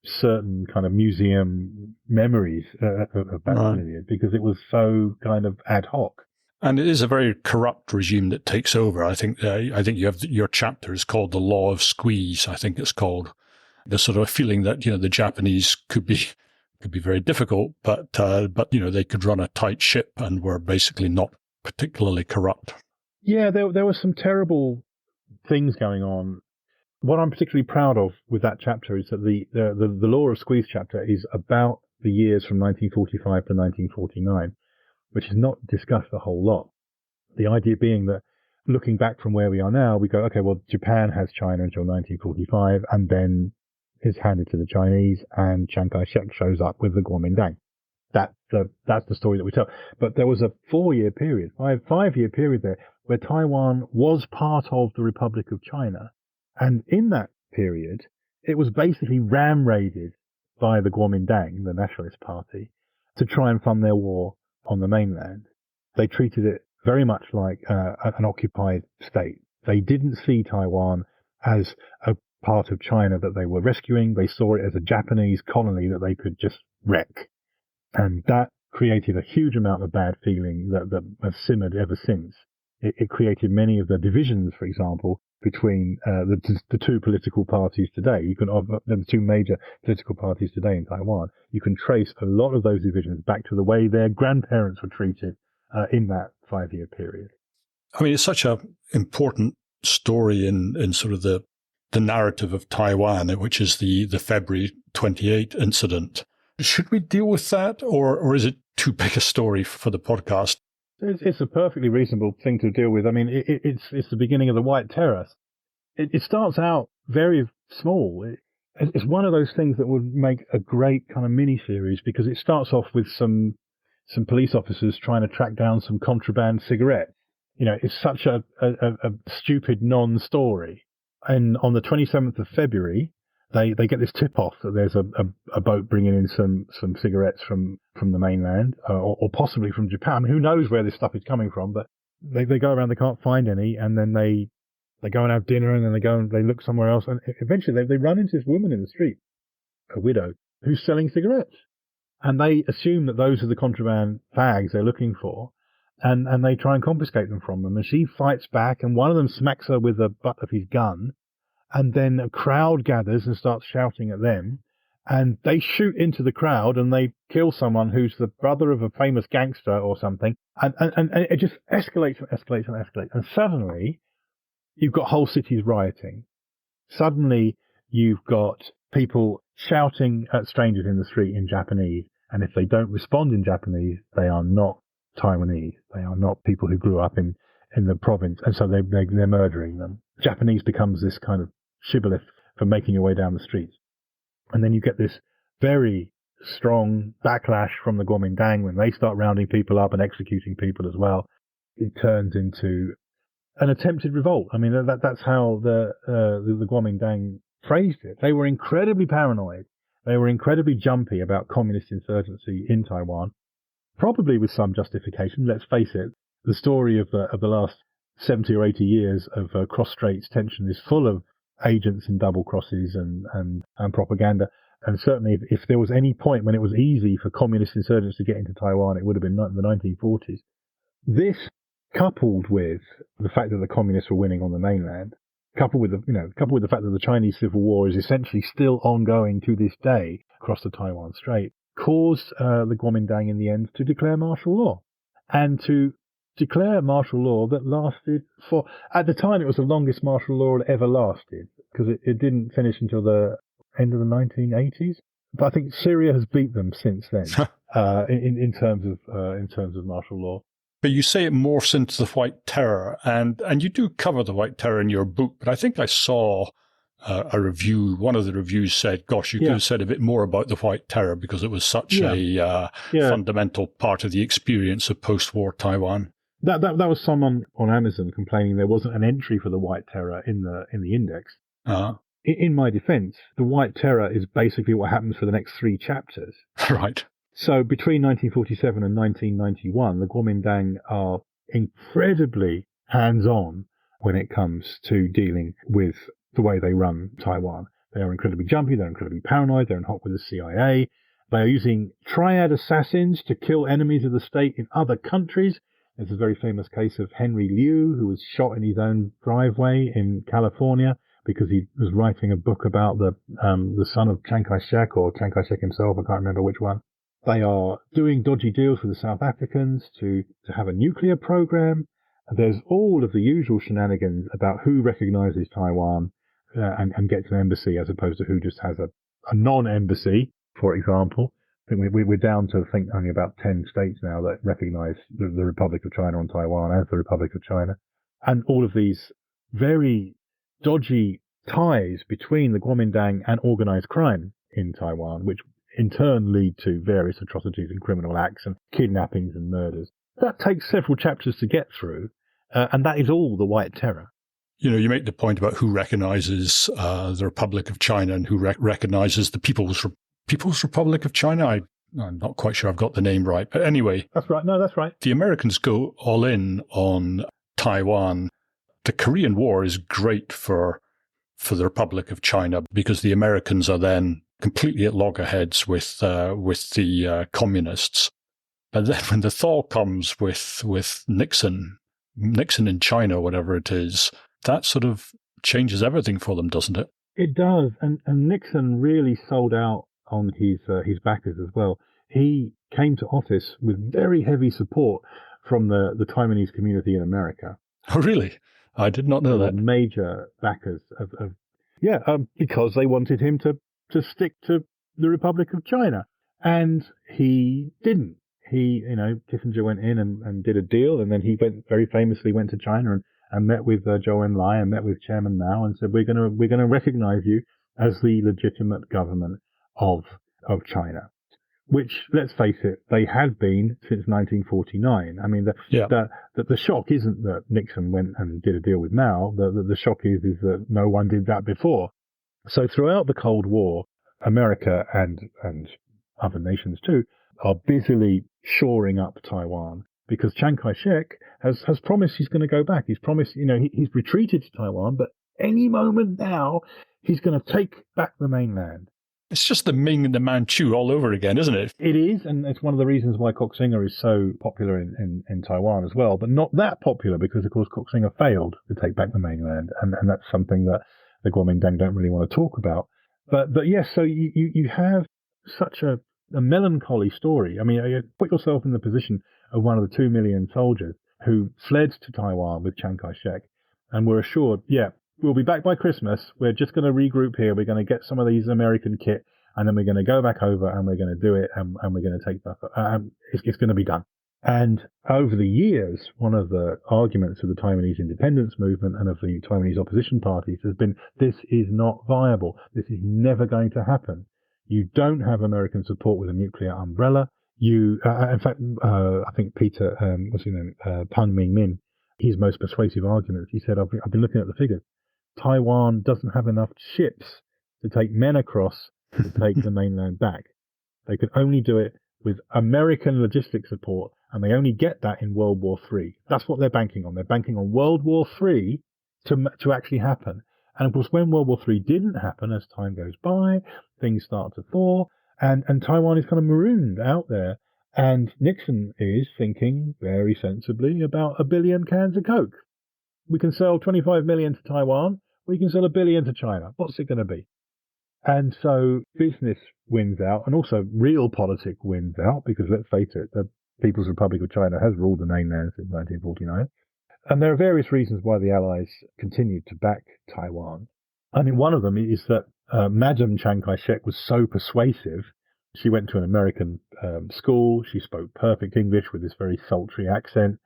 certain kind of museum memories of that Right. period because it was so kind of ad hoc. And it is a very corrupt regime that takes over. I think you have your chapter is called "The Law of Squeeze." I think it's called. The sort of feeling that the Japanese could be very difficult, but they could run a tight ship and were basically not particularly corrupt. Yeah, there were some terrible things going on. What I'm particularly proud of with that chapter is that the Law of Squeeze chapter is about the years from 1945 to 1949, which is not discussed a whole lot. The idea being that looking back from where we are now, we go, okay, well, Japan has China until 1945 and then is handed to the Chinese and Chiang Kai-shek shows up with the Kuomintang. That's the story that we tell. But there was a 4-year period, five-year period there where Taiwan was part of the Republic of China. And in that period, it was basically ram-raided by the Kuomintang, the Nationalist Party, to try and fund their war on the mainland. They treated it very much like an occupied state. They didn't see Taiwan as a part of China that they were rescuing. They saw it as a Japanese colony that they could just wreck. And that created a huge amount of bad feeling that has simmered ever since. It created many of the divisions, for example, between the two political parties today. The two major political parties today in Taiwan. You can trace a lot of those divisions back to the way their grandparents were treated in that 5-year period. I mean, it's such an important story in sort of the narrative of Taiwan, which is the February 28 incident. Should we deal with that, or is it too big a story for the podcast? It's a perfectly reasonable thing to deal with. I mean, it's the beginning of the White Terror. It starts out very small. It's one of those things that would make a great kind of mini-series because it starts off with some police officers trying to track down some contraband cigarettes. It's such a stupid non-story. And on the 27th of February, they get this tip-off that there's a boat bringing in some cigarettes from the mainland or possibly from Japan. I mean, who knows where this stuff is coming from? But they go around, they can't find any, and then they go and have dinner, and then they go and they look somewhere else, and eventually they run into this woman in the street, a widow, who's selling cigarettes, and they assume that those are the contraband fags they're looking for. And they try and confiscate them from them. And she fights back, and one of them smacks her with the butt of his gun. And then a crowd gathers and starts shouting at them. And they shoot into the crowd, and they kill someone who's the brother of a famous gangster or something. And it just escalates and escalates and escalates. And suddenly, you've got whole cities rioting. Suddenly, you've got people shouting at strangers in the street in Japanese. And if they don't respond in Japanese, they are not Taiwanese. They are not people who grew up in the province, and so they're murdering them. Japanese becomes this kind of shibboleth for making your way down the streets. And then you get this very strong backlash from the Kuomintang when they start rounding people up and executing people as well. It turns into an attempted revolt. I mean, that's how the Kuomintang phrased it. They were incredibly paranoid. They were incredibly jumpy about communist insurgency in Taiwan. Probably with some justification, let's face it. The story of the last 70 or 80 years of cross-straits tension is full of agents and double crosses and propaganda. And certainly if there was any point when it was easy for communist insurgents to get into Taiwan, it would have been in the 1940s. This, coupled with the fact that the communists were winning on the mainland, coupled with the fact that the Chinese Civil War is essentially still ongoing to this day across the Taiwan Strait, caused the Kuomintang in the end to declare martial law, and to declare martial law that lasted for, at the time, it was the longest martial law that ever lasted because it didn't finish until the end of the 1980s. But I think Syria has beat them since then in terms of martial law. But you say it morphs into the White Terror, and you do cover the White Terror in your book. But I think I saw a review. One of the reviews said, "Gosh, you could have said a bit more about the White Terror because it was such a fundamental part of the experience of post-war Taiwan." That was someone on Amazon complaining there wasn't an entry for the White Terror in the index. In my defence, the White Terror is basically what happens for the next 3 chapters. Right. So between 1947 and 1991, the Kuomintang are incredibly hands-on when it comes to dealing with the way they run Taiwan. They are incredibly jumpy. They're incredibly paranoid. They're in hot with the CIA. They are using triad assassins to kill enemies of the state in other countries. There's a very famous case of Henry Liu, who was shot in his own driveway in California because he was writing a book about the son of Chiang Kai-shek, or Chiang Kai-shek himself. I can't remember which one. They are doing dodgy deals with the South Africans to have a nuclear program. There's all of the usual shenanigans about who recognizes Taiwan and gets an embassy, as opposed to who just has a non-embassy, for example. I think we're down to, I think, only about 10 states now that recognize the Republic of China and Taiwan as the Republic of China. And all of these very dodgy ties between the Kuomintang and organized crime in Taiwan, which in turn lead to various atrocities and criminal acts and kidnappings and murders. That takes several chapters to get through, and that is all the White Terror. You make the point about who recognizes the Republic of China and who recognizes the People's Republic of China. I'm not quite sure I've got the name right, but anyway. That's right. No, that's right. The Americans go all in on Taiwan. The Korean War is great for the Republic of China because the Americans are then completely at loggerheads with the communists. But then when the thaw comes with Nixon in China, whatever it is, that sort of changes everything for them, doesn't it? It does, and Nixon really sold out on his backers as well. He came to office with very heavy support from the Taiwanese community in America. Oh, really? I did not know that. Major backers because they wanted him to stick to the Republic of China, and he didn't. Kissinger went in and did a deal, and then he very famously went to China and met with Zhou Enlai and met with Chairman Mao and said, we're going to recognize you as the legitimate government of China, which, let's face it, they had been since 1949. I mean, the shock isn't that Nixon went and did a deal with Mao. The shock is that no one did that before. So throughout the Cold War, America and other nations too are busily shoring up Taiwan, because Chiang Kai-shek has promised he's going to go back. He's promised, he's retreated to Taiwan, but any moment now, he's going to take back the mainland. It's just the Ming and the Manchu all over again, isn't it? It is, and it's one of the reasons why Koxinga is so popular in Taiwan as well, but not that popular because, of course, Koxinga failed to take back the mainland, and that's something that the Kuomintang don't really want to talk about. But yes, so you have such a melancholy story. I mean, put yourself in the position of one of the 2 million soldiers who fled to Taiwan with Chiang Kai-shek and were assured, we'll be back by Christmas. We're just going to regroup here. We're going to get some of these American kit, and then we're going to go back over and we're going to do it, and we're going to take that. It's going to be done. And over the years, one of the arguments of the Taiwanese independence movement and of the Taiwanese opposition parties has been, this is not viable. This is never going to happen. You don't have American support with a nuclear umbrella. In fact, I think Peter, Pang Ming-min, his most persuasive arguments, he said, I've been looking at the figures. Taiwan doesn't have enough ships to take men across to take the mainland back. They could only do it with American logistic support, and they only get that in World War III. That's what they're banking on. They're banking on World War III to actually happen. And of course, when World War III didn't happen, as time goes by, things start to thaw, and Taiwan is kind of marooned out there. And Nixon is thinking very sensibly about 1 billion cans of Coke. We can sell 25 million to Taiwan. We can sell 1 billion to China. What's it going to be? And so business wins out, and also real politics wins out, because let's face it, the People's Republic of China has ruled the mainland since 1949. And there are various reasons why the Allies continued to back Taiwan. I mean, one of them is that Madame Chiang Kai-shek was so persuasive. She went to an American school. She spoke perfect English with this very sultry accent.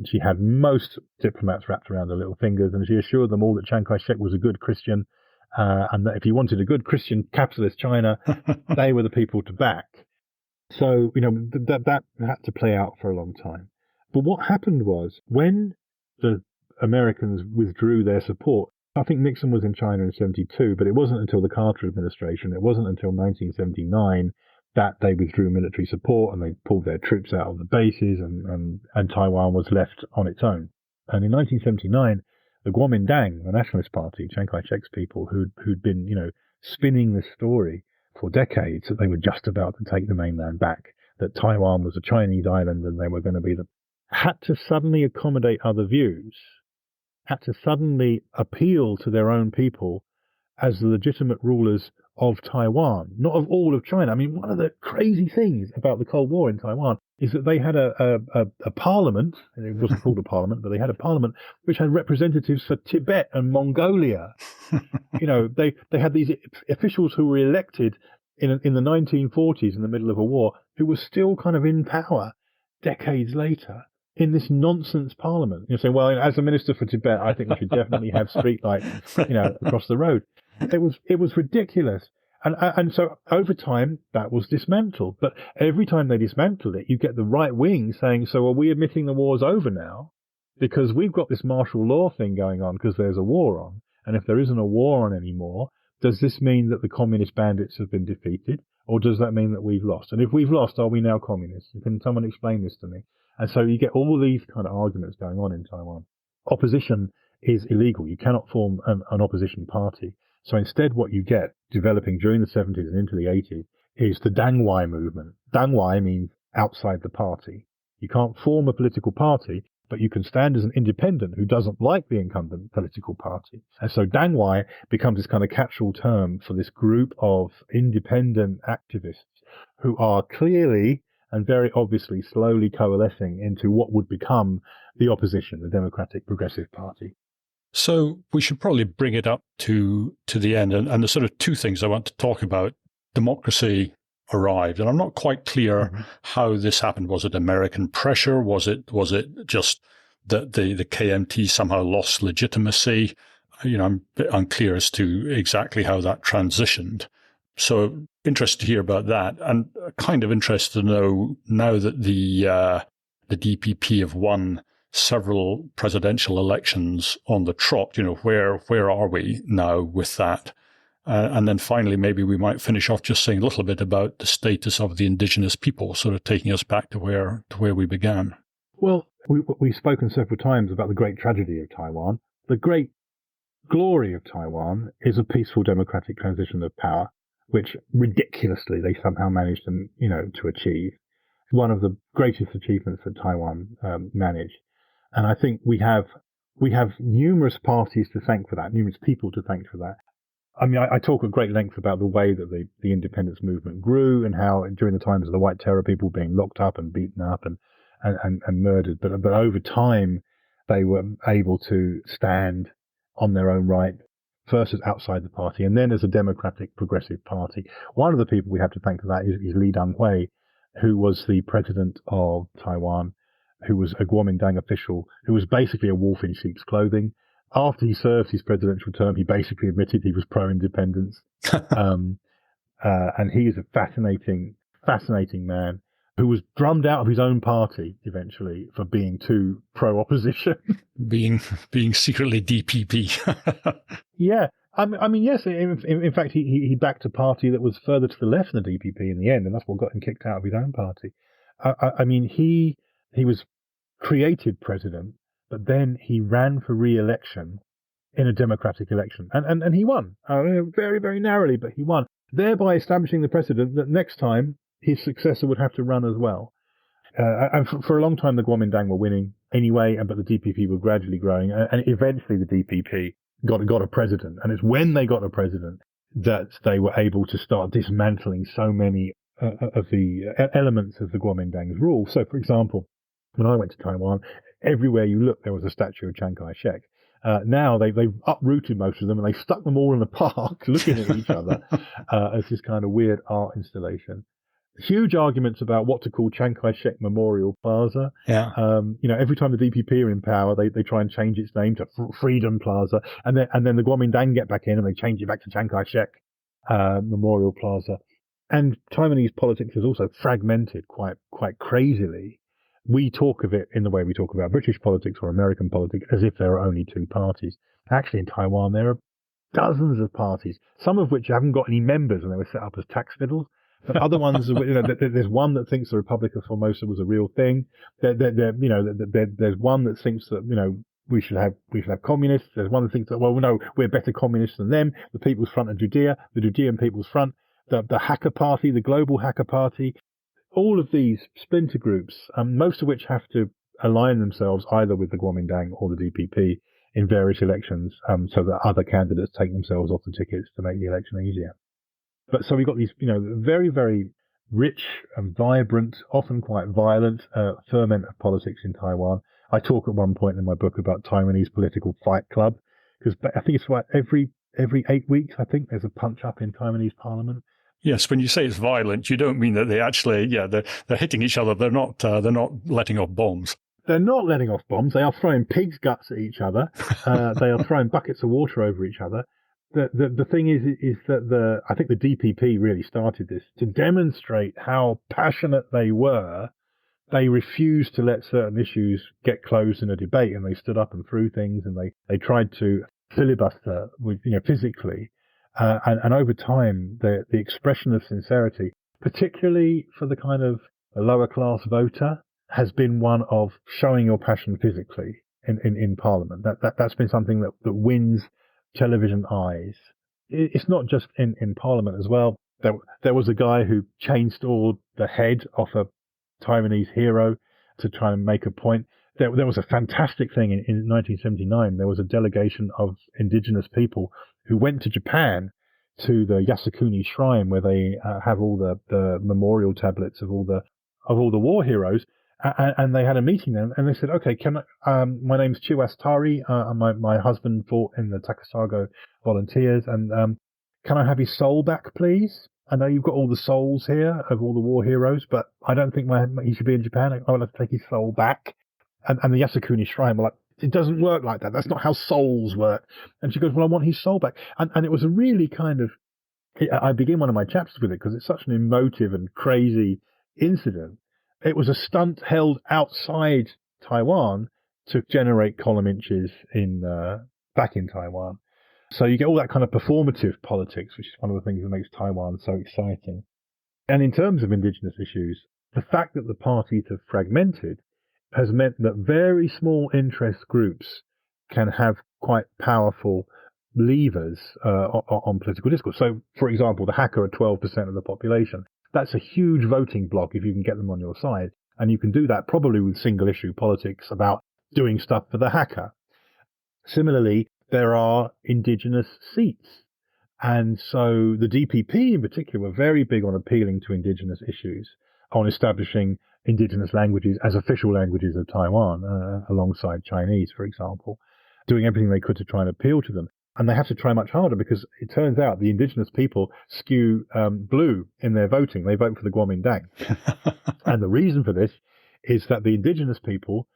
She had most diplomats wrapped around her little fingers, and she assured them all that Chiang Kai-shek was a good Christian, and that if you wanted a good Christian capitalist China, they were the people to back. So, that had to play out for a long time. But what happened was, when the Americans withdrew their support, I think Nixon was in China in 1972, but it wasn't until the Carter administration, it wasn't until 1979 that they withdrew military support and they pulled their troops out of the bases, and Taiwan was left on its own. And in 1979, the Kuomintang, the Nationalist Party, Chiang Kai-shek's people, who'd been, spinning this story for decades that they were just about to take the mainland back, that Taiwan was a Chinese island and they were going to be had to suddenly accommodate other views, had to suddenly appeal to their own people as the legitimate rulers of Taiwan, not of all of China. I mean, one of the crazy things about the Cold War in Taiwan is that they had a parliament, and it wasn't called a parliament, but they had a parliament which had representatives for Tibet and Mongolia. They had these officials who were elected in the 1940s in the middle of a war, who were still kind of in power decades later in this nonsense parliament. You're saying, well, as a minister for Tibet, I think we should definitely have streetlights, across the road. It was ridiculous. And so over time, that was dismantled. But every time they dismantled it, you get the right wing saying, so are we admitting the war's over now? Because we've got this martial law thing going on because there's a war on. And if there isn't a war on anymore, does this mean that the communist bandits have been defeated? Or does that mean that we've lost? And if we've lost, are we now communists? Can someone explain this to me? And so you get all these kind of arguments going on in Taiwan. Opposition is illegal. You cannot form an opposition party. So instead, what you get developing during the 70s and into the 80s is the Dangwai movement. Dangwai means outside the party. You can't form a political party, but you can stand as an independent who doesn't like the incumbent political party. And so Dangwai becomes this kind of catch-all term for this group of independent activists who are clearly and very obviously slowly coalescing into what would become the opposition, the Democratic Progressive Party. So we should probably bring it up to the end. And there's sort of two things I want to talk about. Democracy arrived, and I'm not quite clear how this happened. Was it American pressure? Was it just that the KMT somehow lost legitimacy? I'm a bit unclear as to exactly how that transitioned. So interested to hear about that, and kind of interested to know now that the DPP have won several presidential elections on the trot, where are we now with that? And then finally, maybe we might finish off just saying a little bit about the status of the indigenous people, sort of taking us back to where we began. Well, we've spoken several times about the great tragedy of Taiwan. The great glory of Taiwan is a peaceful democratic transition of power, which ridiculously they somehow managed to achieve. One of the greatest achievements that Taiwan managed. And I think we have numerous parties to thank for that, numerous people to thank for that. I mean, I talk at great length about the way that the independence movement grew and how during the times of the White Terror, people being locked up and beaten up and murdered. But over time, they were able to stand on their own right, first as outside the party and then as a democratic progressive party. One of the people we have to thank for that is Lee Teng-hui, who was the president of Taiwan, who was a Kuomintang official, who was basically a wolf in sheep's clothing. After he served his presidential term, he basically admitted he was pro-independence. And he is a fascinating man who was drummed out of his own party eventually for being too pro-opposition. being secretly DPP. Yeah. I mean, yes, in fact, he backed a party that was further to the left than the DPP in the end, and that's what got him kicked out of his own party. I mean, he was created president, but then he ran for re-election in a democratic election, and he won, very, very narrowly, but he won, thereby establishing the precedent that next time his successor would have to run as well. And for a long time, the Kuomintang were winning anyway, but the DPP were gradually growing, and eventually the DPP got a president, and it's when they got a president that they were able to start dismantling so many of the elements of the Kuomintang's rule. So, for example, when I went to Taiwan, everywhere you looked, there was a statue of Chiang Kai-shek. Now they've uprooted most of them and they stuck them all in the park looking at each other as this kind of weird art installation. Huge arguments about what to call Chiang Kai-shek Memorial Plaza. Yeah. Every time the DPP are in power, they try and change its name to Freedom Plaza, and then the Kuomintang get back in and they change it back to Chiang Kai-shek Memorial Plaza. And Taiwanese politics is also fragmented quite crazily. We talk of it in the way we talk about British politics or American politics as if there are only two parties. Actually, in Taiwan, there are dozens of parties, some of which haven't got any members and they were set up as tax fiddles. But other ones, there's one that thinks the Republic of Formosa was a real thing. There's one that thinks that, we should have communists. There's one of the things that, well, no, we're better communists than them. The People's Front of Judea, the Judean People's Front, the Hacker Party, the Global Hacker Party, all of these splinter groups, most of which have to align themselves either with the Kuomintang or the DPP in various elections, so that other candidates take themselves off the tickets to make the election easier. But so we've got these, very, very rich and vibrant, often quite violent ferment of politics in Taiwan. I talk at one point in my book about Taiwanese political fight club, because I think it's like every 8 weeks, I think, there's a punch up in Taiwanese parliament. Yes, when you say it's violent, you don't mean that they actually, they're hitting each other. They're not letting off bombs. They're not letting off bombs. They are throwing pigs' guts at each other. They are throwing buckets of water over each other. The thing is that I think the DPP really started this to demonstrate how passionate they were. They refused to let certain issues get closed in a debate, and they stood up and threw things, and they tried to filibuster with, physically. And over time, the expression of sincerity, particularly for the kind of lower class voter, has been one of showing your passion physically in Parliament. That's been something that wins television eyes. It's not just in Parliament as well. There was a guy who chainstalled the head off a Taiwanese hero to try and make a point. There was a fantastic thing in 1979. There was a delegation of indigenous people who went to Japan to the Yasukuni Shrine, where they have all the memorial tablets of all the war heroes. And they had a meeting then, and they said, "Okay, my name's Chiwas Tari. My husband fought in the Takasago Volunteers, and can I have his soul back, please? I know you've got all the souls here of all the war heroes, but I don't think he should be in Japan. I want to take his soul back." And the Yasukuni Shrine were like, "It doesn't work like that. That's not how souls work." And she goes, "Well, I want his soul back." And it was a really kind of, I begin one of my chapters with it because it's such an emotive and crazy incident. It was a stunt held outside Taiwan to generate column inches back in Taiwan. So you get all that kind of performative politics, which is one of the things that makes Taiwan so exciting. And in terms of indigenous issues, the fact that the parties have fragmented has meant that very small interest groups can have quite powerful levers on political discourse. So, for example, the Hakka are 12% of the population. That's a huge voting bloc if you can get them on your side. And you can do that probably with single issue politics about doing stuff for the Hakka. Similarly, there are indigenous seats. And so the DPP in particular were very big on appealing to indigenous issues, on establishing indigenous languages as official languages of Taiwan, alongside Chinese, for example, doing everything they could to try and appeal to them. And they have to try much harder because it turns out the indigenous people skew blue in their voting. They vote for the Kuomintang. And the reason for this is that the indigenous people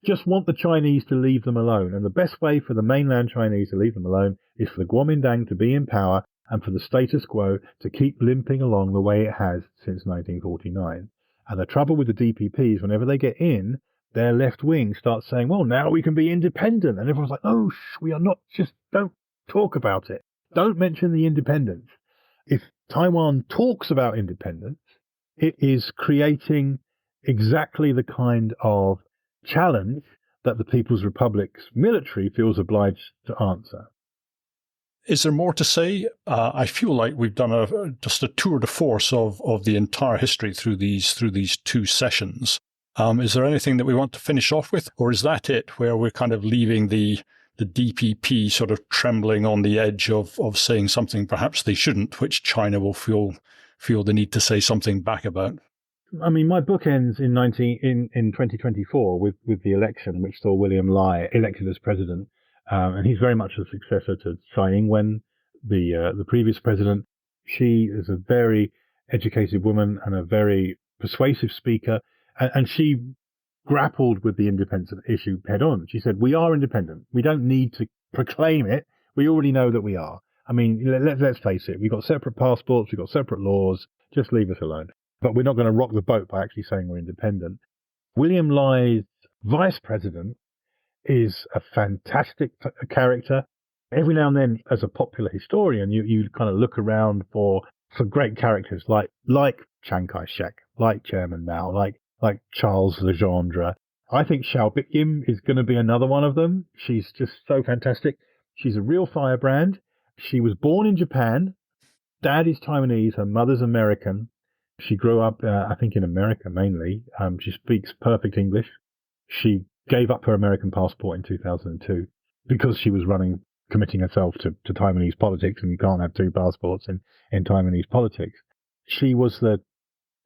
just want the Chinese to leave them alone. And the best way for the mainland Chinese to leave them alone is for the Kuomintang to be in power and for the status quo to keep limping along the way it has since 1949. And the trouble with the DPP is whenever they get in, their left wing starts saying, well, now we can be independent. And everyone's like, oh, we are not, just don't talk about it. Don't mention the independence. If Taiwan talks about independence, it is creating exactly the kind of challenge that the People's Republic's military feels obliged to answer. Is there more to say? I feel like we've done just a tour de force of the entire history through these two sessions. Is there anything that we want to finish off with, or is that it, where we're kind of leaving the DPP sort of trembling on the edge of saying something perhaps they shouldn't, which China will feel the need to say something back about? I mean, my book ends in 2024 with the election, which saw William Lai elected as president, and he's very much a successor to Tsai Ing-wen, the previous president. She is a very educated woman and a very persuasive speaker, and she grappled with the independence issue head on. She said, "We are independent. We don't need to proclaim it. We already know that we are. I mean, let's face it. We've got separate passports. We've got separate laws. Just leave us alone. But we're not going to rock the boat by actually saying we're independent." William Lai's vice president is a fantastic character. Every now and then, as a popular historian, you kind of look around for great characters like Chiang Kai-shek, like Chairman Mao, like Charles Legendre, I think Xiao Bityim is going to be another one of them. She's just so fantastic. She's a real firebrand. She was born in Japan. Dad is Taiwanese. Her mother's American. She grew up, I think, in America mainly. She speaks perfect English. She gave up her American passport in 2002 because she was committing herself to Taiwanese politics, and you can't have two passports in Taiwanese politics. She was the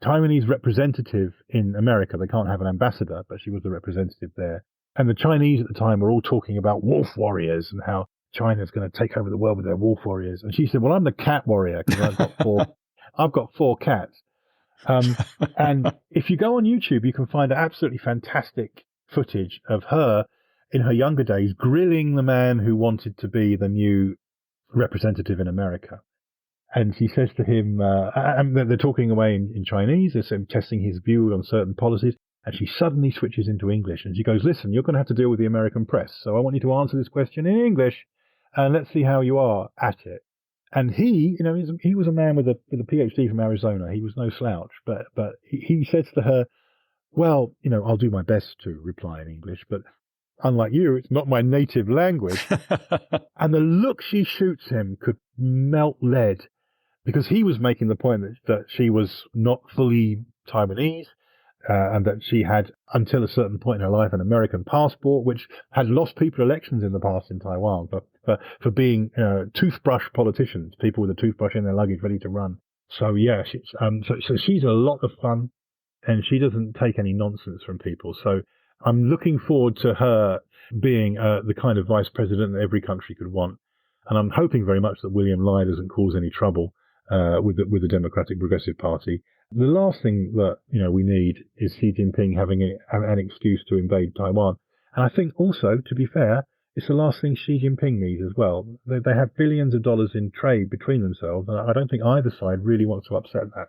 Taiwanese representative in America. They can't have an ambassador, but she was the representative there. And the Chinese at the time were all talking about wolf warriors and how China's going to take over the world with their wolf warriors. And she said, well, I'm the cat warrior because I've got four cats. And if you go on YouTube, you can find absolutely fantastic footage of her in her younger days grilling the man who wanted to be the new representative in America. And she says to him, and they're talking away in Chinese, they're testing his view on certain policies, and she suddenly switches into English, and she goes, listen, you're going to have to deal with the American press, so I want you to answer this question in English, and let's see how you are at it. And he was a man with a PhD from Arizona. He was no slouch, but he says to her, well, I'll do my best to reply in English, but unlike you, it's not my native language. And the look she shoots him could melt lead, because he was making the point that she was not fully Taiwanese, and that she had, until a certain point in her life, an American passport, which had lost people elections in the past in Taiwan for being toothbrush politicians, people with a toothbrush in their luggage ready to run. So yeah, so she's a lot of fun, and she doesn't take any nonsense from people. So I'm looking forward to her being the kind of vice president that every country could want. And I'm hoping very much that William Lai doesn't cause any trouble with the Democratic Progressive Party. The last thing that we need is Xi Jinping having an excuse to invade Taiwan. And I think also, to be fair, it's the last thing Xi Jinping needs as well. They have billions of dollars in trade between themselves, and I don't think either side really wants to upset that.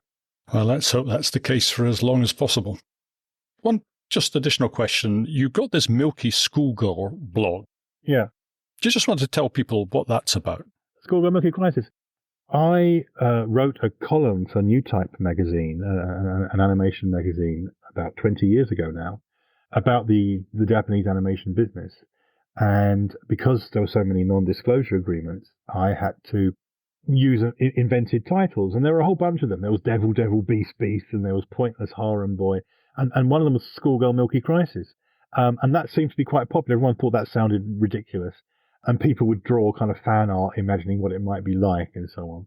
Well, let's hope that's the case for as long as possible. One just additional question. You've got this Milky Schoolgirl blog. Yeah. Do you just want to tell people what that's about? Schoolgirl Milky Crisis. I wrote a column for New Type magazine, an animation magazine, about 20 years ago now, about the Japanese animation business. And because there were so many non-disclosure agreements, I had to use invented titles. And there were a whole bunch of them. There was Devil, Devil, Beast, Beast, and there was Pointless Harem Boy. And one of them was Schoolgirl Milky Crisis. And that seemed to be quite popular. Everyone thought that sounded ridiculous. And people would draw kind of fan art, imagining what it might be like and so on.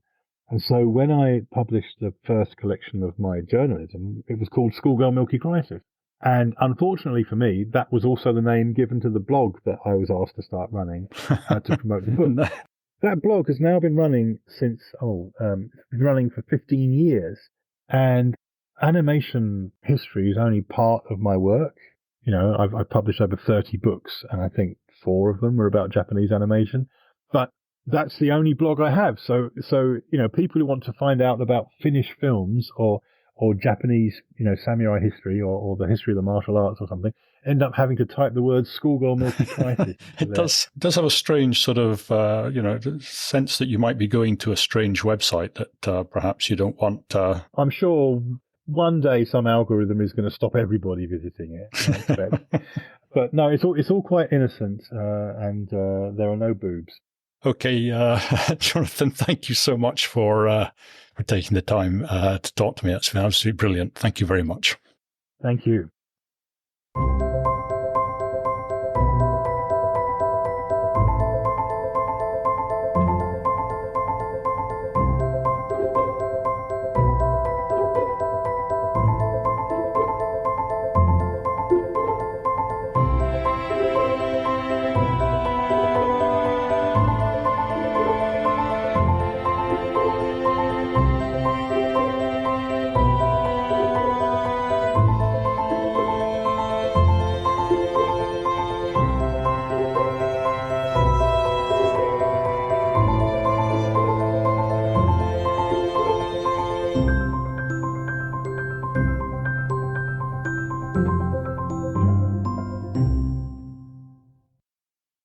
And so when I published the first collection of my journalism, it was called Schoolgirl Milky Crisis. And unfortunately for me, that was also the name given to the blog that I was asked to start running to promote the book. That blog has now been running since, been running for 15 years. And animation history is only part of my work. I've published over 30 books, and I think 4 of them were about Japanese animation. But that's the only blog I have. So people who want to find out about Finnish films or Japanese, samurai history or the history of the martial arts or something, end up having to type the word Schoolgirl Milky Crisis. It does have a strange sort of, sense that you might be going to a strange website that perhaps you don't want. I'm sure one day some algorithm is going to stop everybody visiting it, I expect. But no, it's all quite innocent, and there are no boobs. Okay, Jonathan, thank you so much for taking the time to talk to me. That's been absolutely brilliant. Thank you very much. Thank you.